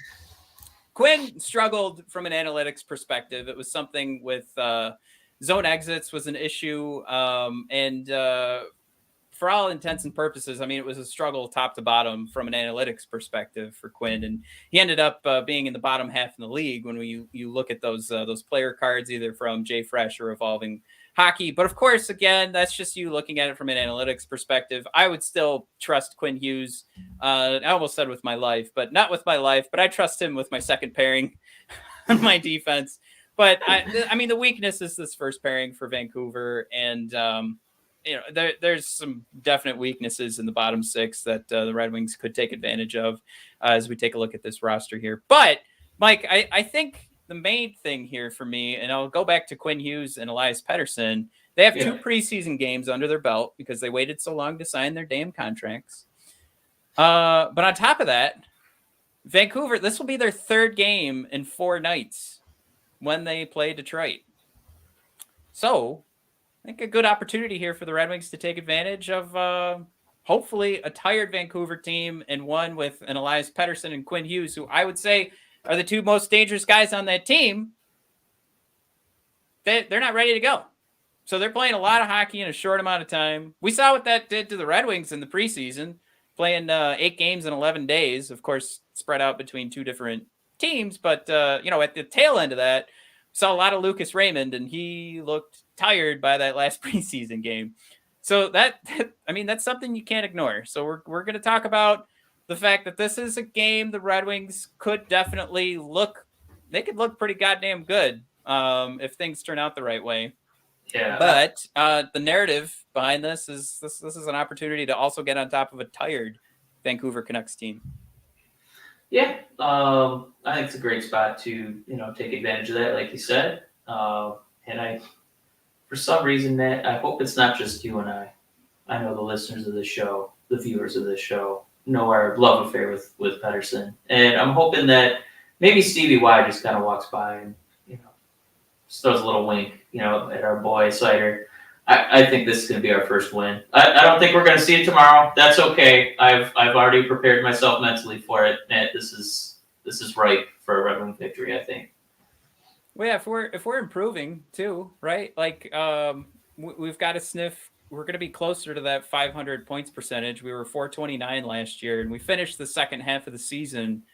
Quinn struggled from an analytics perspective. It was something with zone exits was an issue. And for all intents and purposes, I mean, it was a struggle top to bottom from an analytics perspective for Quinn. And he ended up being in the bottom half in the league when you look at those player cards, either from Jay Fresh or Evolving Hockey. But of course, again, that's just you looking at it from an analytics perspective. I would still trust Quinn Hughes. I almost said with my life, but not with my life, but I trust him with my second pairing on my defense. But I mean, the weakness is this first pairing for Vancouver. And, there's some definite weaknesses in the bottom six that the Red Wings could take advantage of as we take a look at this roster here. But Mike, I think the main thing here for me, and I'll go back to Quinn Hughes and Elias Pettersson. They have 2 preseason games under their belt because they waited so long to sign their damn contracts. But on top of that, Vancouver, this will be their 3rd game in 4 nights when they play Detroit. So I think a good opportunity here for the Red Wings to take advantage of hopefully a tired Vancouver team and one with an Elias Pettersson and Quinn Hughes, who I would say are the 2 most dangerous guys on that team. They're not ready to go. So they're playing a lot of hockey in a short amount of time. We saw what that did to the Red Wings in the preseason, playing 8 games in 11 days, of course, spread out between 2 different teams. But, at the tail end of that, we saw a lot of Lucas Raymond, and he looked tired by that last preseason game. So that's something you can't ignore. So we're going to talk about the fact that this is a game the Red Wings could definitely look pretty goddamn good if things turn out the right way. Yeah. But the narrative behind this is an opportunity to also get on top of a tired Vancouver Canucks team. Yeah, I think it's a great spot to take advantage of that, like you said. And for some reason, Matt, I hope it's not just you and I. I know the listeners of this show, the viewers of this show, know our love affair with Pettersson. And I'm hoping that maybe Stevie Y just kind of walks by and, just throws a little wink, at our boy Seider. I think this is going to be our first win. I don't think we're going to see it tomorrow. That's okay. I've already prepared myself mentally for it. And this is ripe for a Red Wing victory, I think. Well, yeah, if we're improving too, right? Like we've got to sniff. We're going to be closer to that 500 points percentage. We were 429 last year, and we finished the second half of the season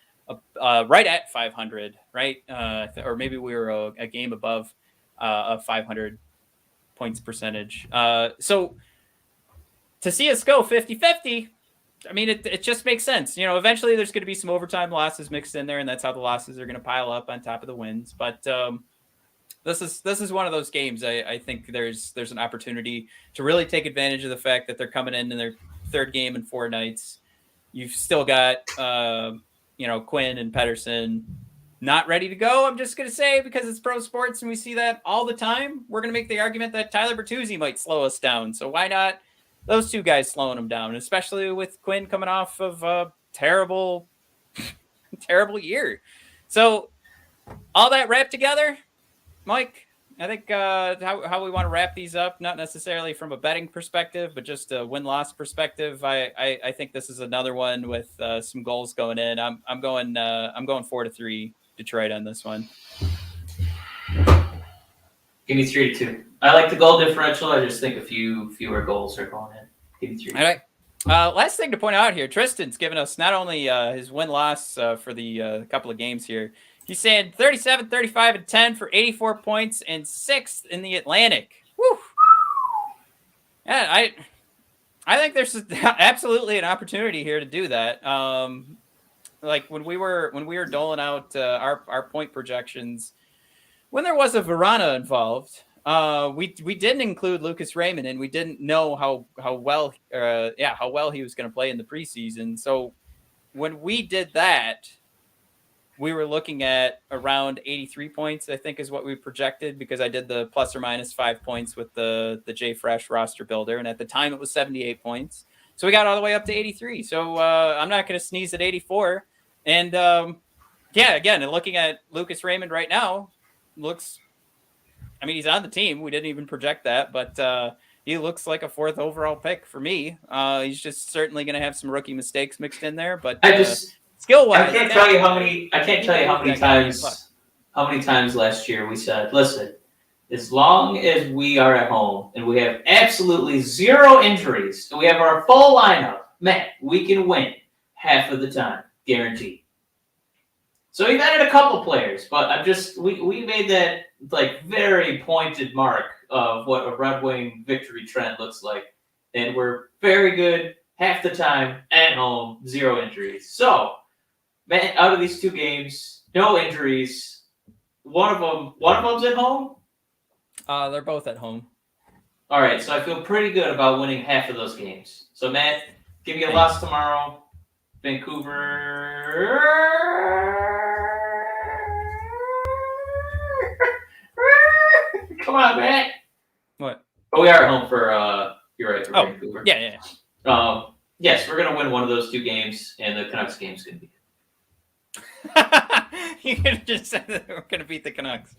right at 500, right? Or maybe we were a game above a 500 points percentage. So to see us go 50-50, I mean, it just makes sense. Eventually there's going to be some overtime losses mixed in there, and that's how the losses are going to pile up on top of the wins. But this is one of those games. I think there's an opportunity to really take advantage of the fact that they're coming in their 3rd game in 4 nights. You've still got Quinn and Pettersson not ready to go. I'm just going to say, because it's pro sports and we see that all the time, we're going to make the argument that Tyler Bertuzzi might slow us down. So why not those 2 guys slowing them down, especially with Quinn coming off of a terrible year. So all that wrapped together, Mike, I think how we want to wrap these up, not necessarily from a betting perspective, but just a win-loss perspective. I think this is another one with some goals going in. I'm going 4-3 Detroit on this one. Give me 3-2. I like the goal differential. I just think a few fewer goals are going in. Give me 3. All right. Last thing to point out here, Tristan's given us not only his win-loss for the couple of games here. He's saying 37, 35, and 10 for 84 points and 6th in the Atlantic. Woo! Yeah, I think there's absolutely an opportunity here to do that. Like when we were doling out our point projections, when there was a Verana involved, we didn't include Lucas Raymond, and we didn't know how well he was going to play in the preseason. So when we did that, we were looking at around 83 points, I think is what we projected, because I did the plus or minus 5 points with the JFresh roster builder. And at the time it was 78 points. So we got all the way up to 83. So I'm not going to sneeze at 84. And again, looking at Lucas Raymond right now, he's on the team. We didn't even project that, but he looks like a 4th overall pick for me. He's just certainly going to have some rookie mistakes mixed in there, but skill-wise, I can't tell you how many times last year we said, listen, as long as we are at home and we have absolutely 0 injuries and we have our full lineup, man, we can win half of the time, guaranteed. So we've added a couple players, but we made that like very pointed mark of what a Red Wing victory trend looks like, and we're very good half the time at home, 0 injuries. So, man, out of these 2 games, no injuries. One of them's at home. They're both at home. All right, so I feel pretty good about winning half of those games. So, Matt, give me a loss tomorrow. Vancouver. Come on, Matt. What? Oh, we are at home for. You're right, for Vancouver. Yeah. Yes, we're gonna win one of those 2 games, and the Canucks game's gonna be. You could have just said that we're gonna beat the Canucks.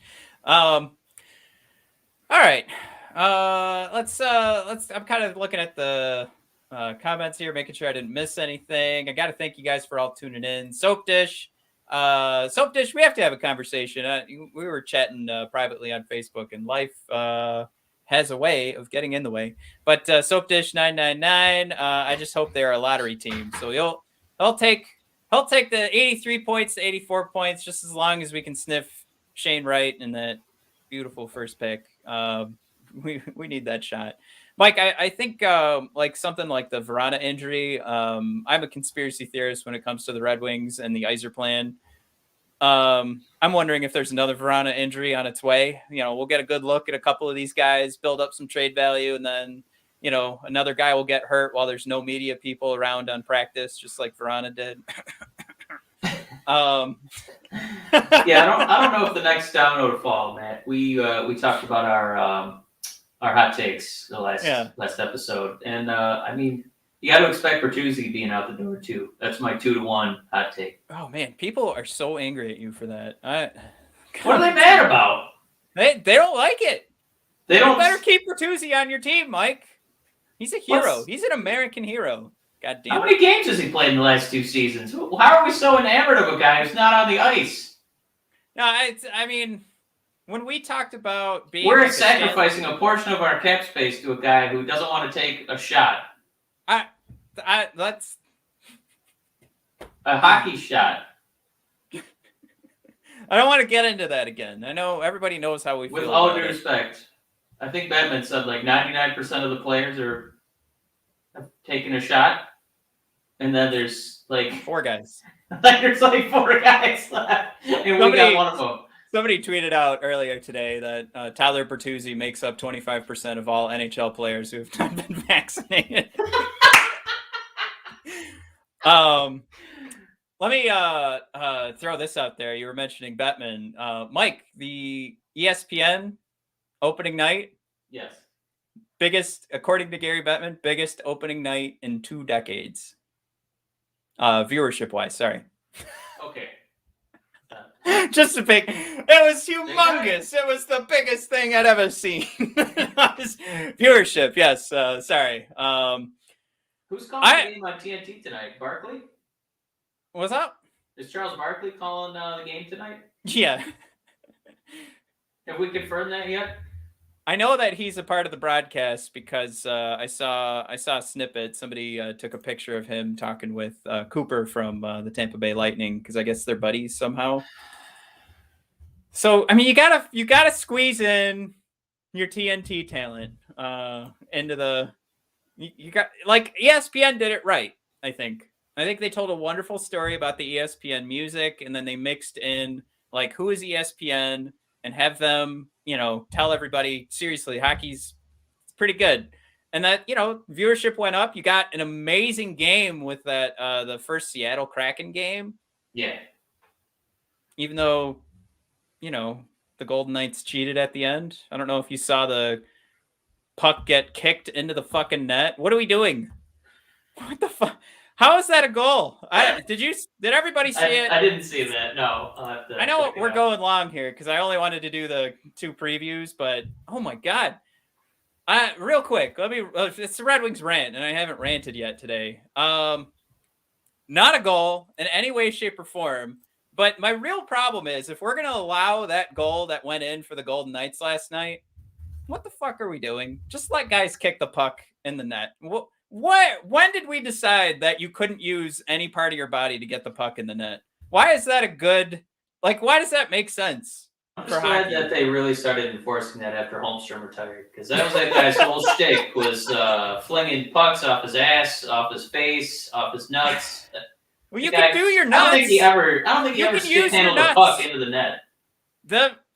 All right. Let's. I'm kind of looking at the comments here, making sure I didn't miss anything. I got to thank you guys for all tuning in. Soap Dish, we have to have a conversation. We were chatting privately on Facebook, and life has a way of getting in the way. But Soap Dish 999, I just hope they're a lottery team. So he'll take the 83 points to 84 points, just as long as we can sniff Shane Wright in that beautiful first pick. We need that shot. Mike, I think like something like the Verana injury, I'm a conspiracy theorist when it comes to the Red Wings and the Yzer plan. I'm wondering if there's another Verana injury on its way. We'll get a good look at a couple of these guys, build up some trade value, and then, another guy will get hurt while there's no media people around on practice, just like Verana did. Yeah, I don't know if the next domino would fall, Matt. We talked about our hot takes the last episode, and you got to expect Bertuzzi being out the door too. That's my 2-1 hot take. Oh man, people are so angry at you for that. What are they mad about? They don't like it. You better keep Bertuzzi on your team, Mike. He's a hero. He's an American hero. God damn. How many games has he played in the last 2 seasons? How are we so enamored of a guy who's not on the ice? No, when we talked about being, we're sacrificing a portion of our cap space to a guy who doesn't want to take a shot. That's a hockey shot. I don't want to get into that again. I know everybody knows how we feel. With all due respect, I think Batman said like 99% of the players have taken a shot, and then there's like 4 guys. There's like 4 guys left, and we got one of them. Somebody tweeted out earlier today that Tyler Bertuzzi makes up 25% of all NHL players who have not been vaccinated. Let me throw this out there. You were mentioning Bettman. Mike, the ESPN opening night. Yes. Biggest, according to Gary Bettman, biggest opening night in 2 decades. Viewership-wise, sorry. Okay. Just a big. It was humongous. It was the biggest thing I'd ever seen. Viewership, yes. Sorry. Who's calling the game on TNT tonight? Barkley? What's up? Is Charles Barkley calling the game tonight? Yeah. Have we confirmed that yet? I know that he's a part of the broadcast because I saw a snippet. Somebody took a picture of him talking with Cooper from the Tampa Bay Lightning because I guess they're buddies somehow. So you gotta squeeze in your TNT talent into the. You got like ESPN did it right. I think they told a wonderful story about the ESPN music, and then they mixed in like who is ESPN and have them, tell everybody seriously, hockey's pretty good. And that, viewership went up. You got an amazing game with that, the first Seattle Kraken game. Yeah. even though, the Golden Knights cheated at the end. I don't know if you saw the puck get kicked into the fucking net. What are we doing? What the fuck? How is that a goal? Did everybody see it? I didn't see that. No. I know we're going long here because I only wanted to do the 2 previews, but oh my God. Real quick, it's the Red Wings rant, and I haven't ranted yet today. Not a goal in any way, shape, or form. But my real problem is if we're going to allow that goal that went in for the Golden Knights last night, what the fuck are we doing? Just let guys kick the puck in the net. When did we decide that you couldn't use any part of your body to get the puck in the net? Why is that why does that make sense? I'm just glad that they really started enforcing that after Holmstrom retired, because that was that guy's whole shtick was flinging pucks off his ass, off his face, off his nuts. Well, you can do your nuts. I don't think he ever stick handled the puck into the net.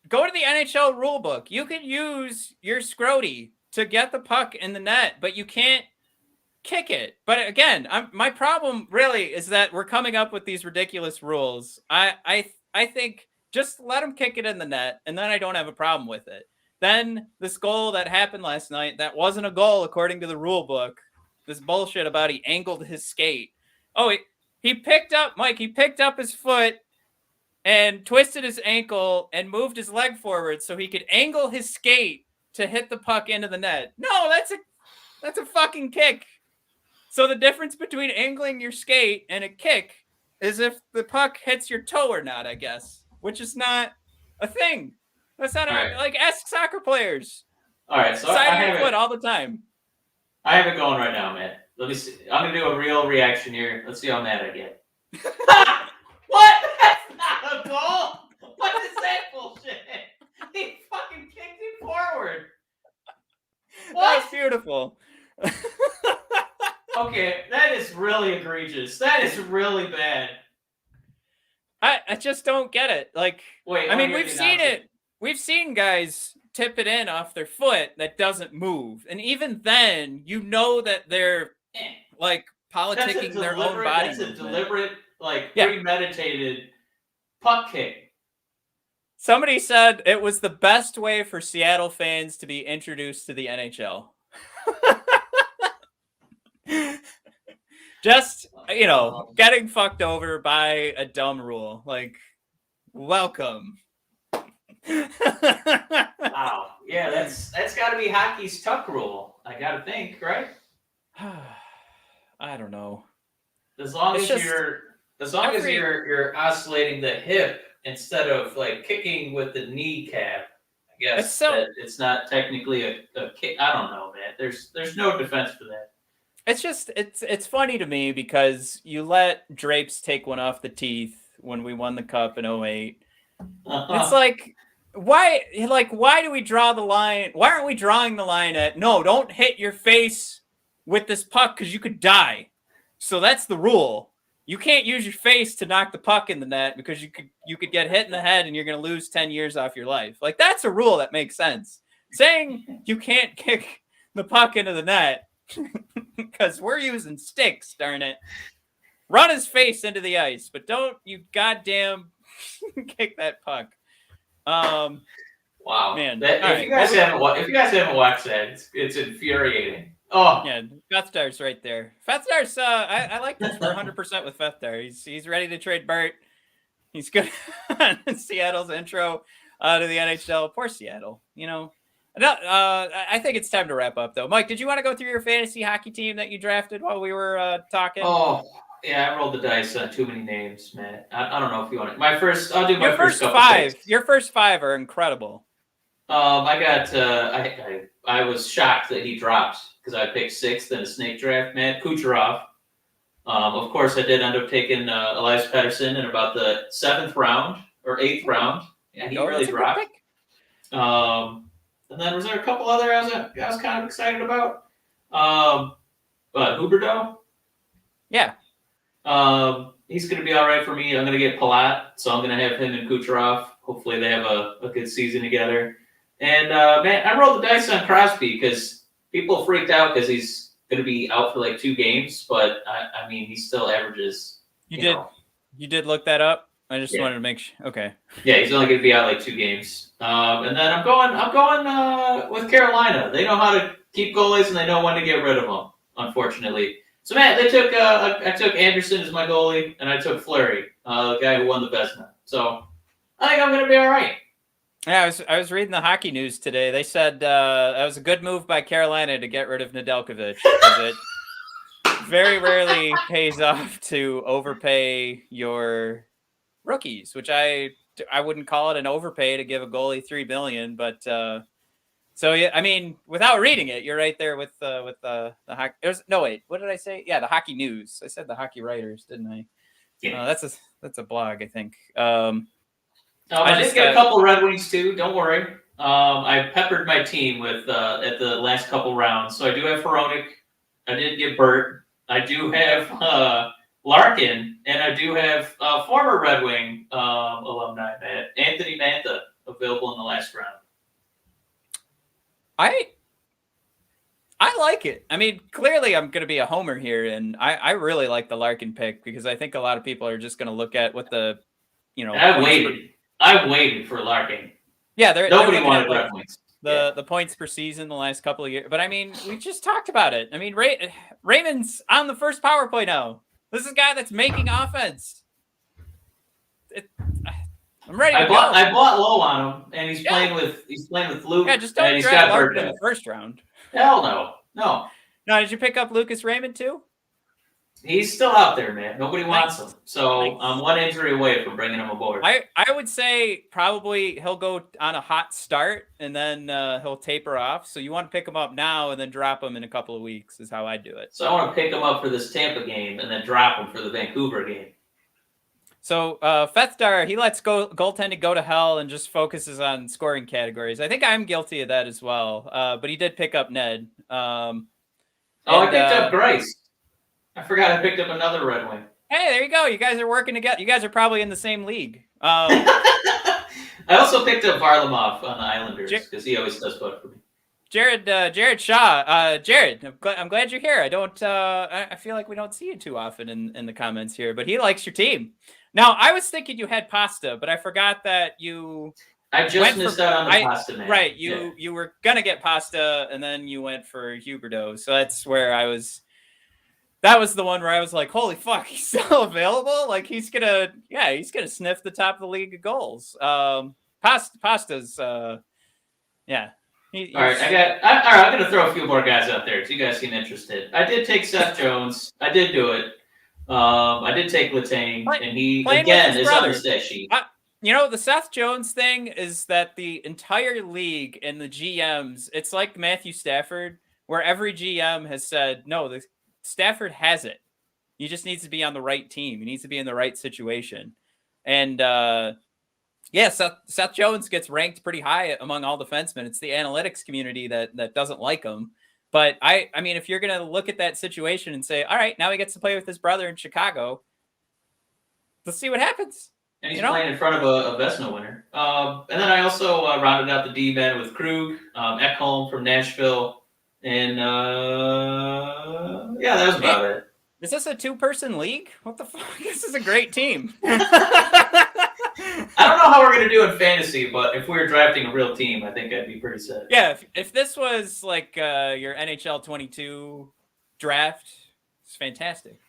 Go to the NHL rulebook. You can use your scroty to get the puck in the net, but you can't kick it. But again, my problem really is that we're coming up with these ridiculous rules. I think just let them kick it in the net, and then I don't have a problem with it. Then this goal that happened last night, that wasn't a goal according to the rule book. This bullshit about he angled his skate. Oh, he picked up his foot and twisted his ankle and moved his leg forward so he could angle his skate to hit the puck into the net. No, that's a fucking kick. So the difference between angling your skate and a kick is if the puck hits your toe or not, I guess, which is not a thing. That's not ask soccer players. All right, so side of your foot all the time. I have it going right now, man. Let me see. I'm gonna do a real reaction here. Let's see how mad I get. What? That's not a goal. What is that bullshit? He fucking kicked it forward. What? That's beautiful. Okay, that is really egregious. That is really bad. I just don't get it. Wait. I mean, we've seen it. We've seen guys tip it in off their foot that doesn't move, and even then, that they're politicking their own body. That's a deliberate, premeditated puck kick. Somebody said it was the best way for Seattle fans to be introduced to the NHL. Just, getting fucked over by a dumb rule. Welcome. Wow. Yeah, that's got to be hockey's tuck rule. I got to think, right? I don't know. As long as you're oscillating the hip instead of kicking with the kneecap, I guess it's not technically a kick. I don't know, man. There's no defense for that. It's just it's funny to me because you let Drapes take one off the teeth when we won the cup in 2008. It's why do we draw the line? Why aren't we drawing the line at no, don't hit your face with this puck because you could die. So that's the rule. You can't use your face to knock the puck in the net because you could get hit in the head and you're going to lose 10 years off your life. That's a rule that makes sense. Saying you can't kick the puck into the net because we're using sticks, darn it. Run his face into the ice, but don't you goddamn kick that puck. Wow, man! If you guys haven't watched that, it's infuriating. Oh yeah, Fethdar's right there. Fethdar's I like this for 100% with Fethdar. He's ready to trade Bart. He's good on Seattle's intro to the NHL. Poor Seattle, I think it's time to wrap up though. Mike, did you want to go through your fantasy hockey team that you drafted while we were talking? Oh yeah, I rolled the dice on too many names, man. I don't know if you want it. I'll do my your first couple five. picks. Your first 5 are incredible. I got I was shocked that he dropped because I picked 6th in a snake draft, man. Kucherov. Of course, I did end up taking Elias Pettersson in about the 7th round or 8th round. Yeah, he really dropped. And then was there a couple other I was kind of excited about? Huberdeau? Yeah. He's going to be all right for me. I'm going to get Palat, so I'm going to have him and Kucherov. Hopefully they have a good season together. And, man, I rolled the dice on Crosby because people freaked out because he's going to be out for 2 games, but, I mean, he still averages. You did look that up? I just wanted to make sure. Okay. Yeah, he's only going to be out like 2 games. And then I'm going with Carolina. They know how to keep goalies and they know when to get rid of them. Unfortunately, so Matt, they took I took Anderson as my goalie and I took Fleury, the guy who won the Vezina. So I think I'm going to be all right. Yeah, I was reading the hockey news today. They said that was a good move by Carolina to get rid of Nedeljkovic because it very rarely pays off to overpay your rookies, which I wouldn't call it an overpay to give a goalie $3 million, but so yeah, I mean, without reading it, you're right there with the hockey. No, wait, what did I say? Yeah, the hockey news. I said the hockey writers, didn't I? Yeah. That's a blog, I think. I did get a couple Red Wings too. Don't worry. I peppered my team with at the last couple rounds. So I do have Hronek. I did get Burt. I do have Larkin, and I do have former Red Wing alumni, Anthony Mantha, available in the last round. I like it. I mean, clearly I'm going to be a homer here, and I really like the Larkin pick because I think a lot of people are just going to look at what the, I waited for Larkin. Yeah, nobody wanted Red Wings. The points per season the last couple of years. But I mean, we just talked about it. I mean, Raymond's on the first power play now. This is a guy that's making offense. I'm ready to go. I bought low on him, and he's playing with Luke. Yeah, just don't draft Larkin in the first round. Hell no. No. Now, did you pick up Lucas Raymond too? He's still out there, man. Nobody wants him. So I'm one injury away from bringing him aboard. I would say probably he'll go on a hot start and then he'll taper off. So you want to pick him up now and then drop him in a couple of weeks is how I do it. So I want to pick him up for this Tampa game and then drop him for the Vancouver game. So Fethdar, he lets goaltending go to hell and just focuses on scoring categories. I think I'm guilty of that as well. But he did pick up Ned. I picked up Grice. I forgot I picked up another Red Wing. Hey, there you go. You guys are working together. You guys are probably in the same league. I also picked up Varlamov on the Islanders because he always does vote for me. Jared Shaw. Jared, I'm glad you're here. I feel like we don't see you too often in the comments here, but he likes your team. Now, I was thinking you had Pasta, but I forgot that you... I just missed out on the Pasta, man. Right, you were going to get Pasta, and then you went for Huberdeau. So that's where I was... That was the one where I was like, holy fuck, he's still available? Like, he's going to sniff the top of the league of goals. Pasta's, yeah. All right, I'm going to throw a few more guys out there so you guys seem interested. I did take Seth Jones. I did do it. I did take Letang, and he, again, is on the stat sheet. The Seth Jones thing is that the entire league and the GMs, it's like Matthew Stafford, where every GM has said, no, Stafford has it. He just needs to be on the right team. He needs to be in the right situation. And, Seth Jones gets ranked pretty high among all defensemen. It's the analytics community that doesn't like him. But, I mean, if you're going to look at that situation and say, all right, now he gets to play with his brother in Chicago, let's see what happens. And he's playing in front of a Vezina winner. And then I also rounded out the D-men with Krug, Ekholm from Nashville, and that was about it. Is this a 2-person league? What the fuck? This is a great team. I don't know how we're going to do in fantasy, but if we were drafting a real team, I think I'd be pretty set. Yeah, if this was like your NHL 22 draft, it's fantastic.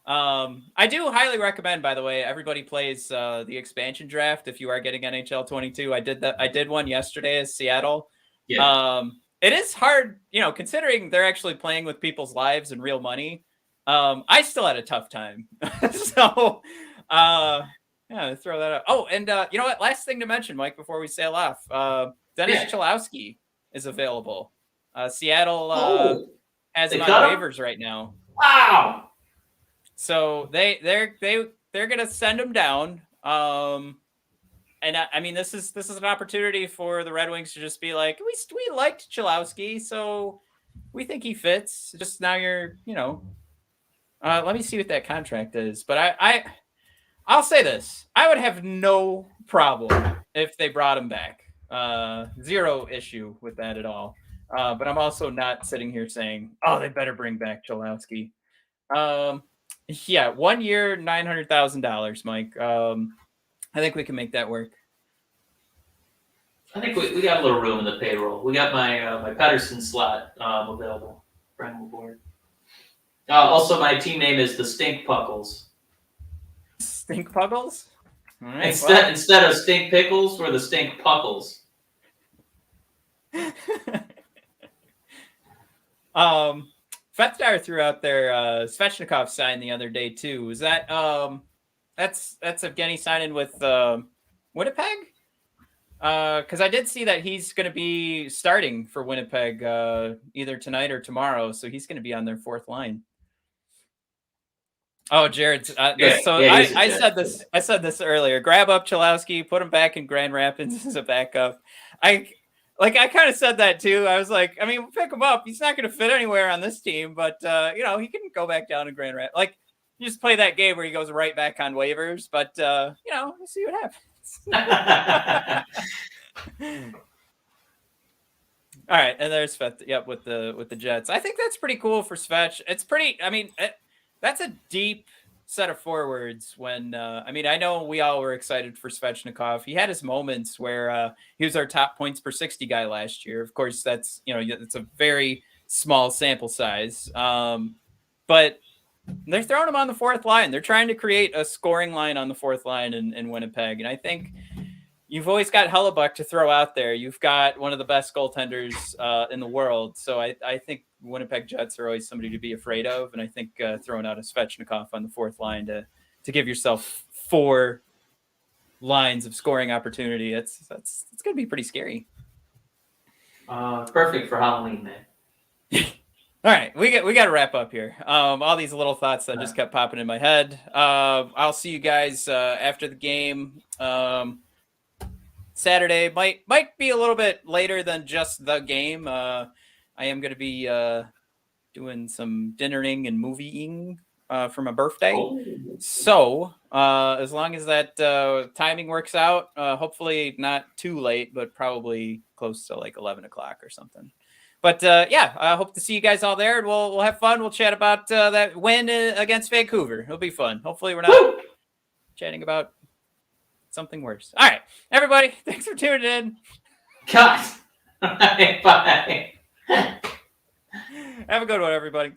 I do highly recommend, by the way, everybody plays the expansion draft if you are getting NHL 22. I did one yesterday as Seattle. Yeah. It is hard, considering they're actually playing with people's lives and real money. I still had a tough time. So, throw that out. Oh, and you know what? Last thing to mention, Mike, before we sail off, Dennis Cholowski is available. Seattle has him on waivers right now. Wow. So they're gonna send him down. And I mean, this is an opportunity for the Red Wings to just be like, we liked Cholowski, so we think he fits. Just now you're, let me see what that contract is. But I'll say this: I would have no problem if they brought him back. Zero issue with that at all. But I'm also not sitting here saying, oh, they better bring back Cholowski. 1 year, $900,000, Mike. I think we can make that work. I think we got a little room in the payroll. We got my Pedersen slot available. Bring him aboard. Also, my team name is the Stink Puckles. Stink Puckles? All right, instead of Stink Pickles, we're the Stink Puckles. Fetstar threw out their Svechnikov sign the other day too. Was that that's Evgeni signing with Winnipeg? Because I did see that he's going to be starting for Winnipeg either tonight or tomorrow, so he's going to be on their fourth line. Oh, Jared. I said this earlier. Grab up Chalowski, put him back in Grand Rapids as a backup. I kind of said that too. I was like, I mean, we'll pick him up. He's not going to fit anywhere on this team, but he can go back down to Grand Rapids. Like, you just play that game where he goes right back on waivers, but we'll see what happens. All right, and there's Svet. Yep, with the Jets. I think that's pretty cool for Svech. It's pretty. I mean, that's a deep set of forwards. When I know we all were excited for Svechnikov. He had his moments where he was our top points per 60 guy last year. Of course, that's it's a very small sample size, but they're throwing him on the fourth line. They're trying to create a scoring line on the fourth line in Winnipeg. And I think you've always got Hellebuck to throw out there. You've got one of the best goaltenders in the world. So I think Winnipeg Jets are always somebody to be afraid of. And I think throwing out a Svechnikov on the fourth line to give yourself 4 lines of scoring opportunity, it's going to be pretty scary. Perfect for Halloween, man. All right, we got to wrap up here. All these little thoughts that just kept popping in my head. I'll see you guys after the game. Saturday might be a little bit later than just the game. I am going to be doing some dinnering and movieing for my birthday. Oh. So as long as that timing works out, hopefully not too late, but probably close to like 11 o'clock or something. But I hope to see you guys all there, and we'll have fun. We'll chat about that win against Vancouver. It'll be fun. Hopefully, we're not chatting about something worse. All right, everybody, thanks for tuning in. Cut. Bye. Have a good one, everybody.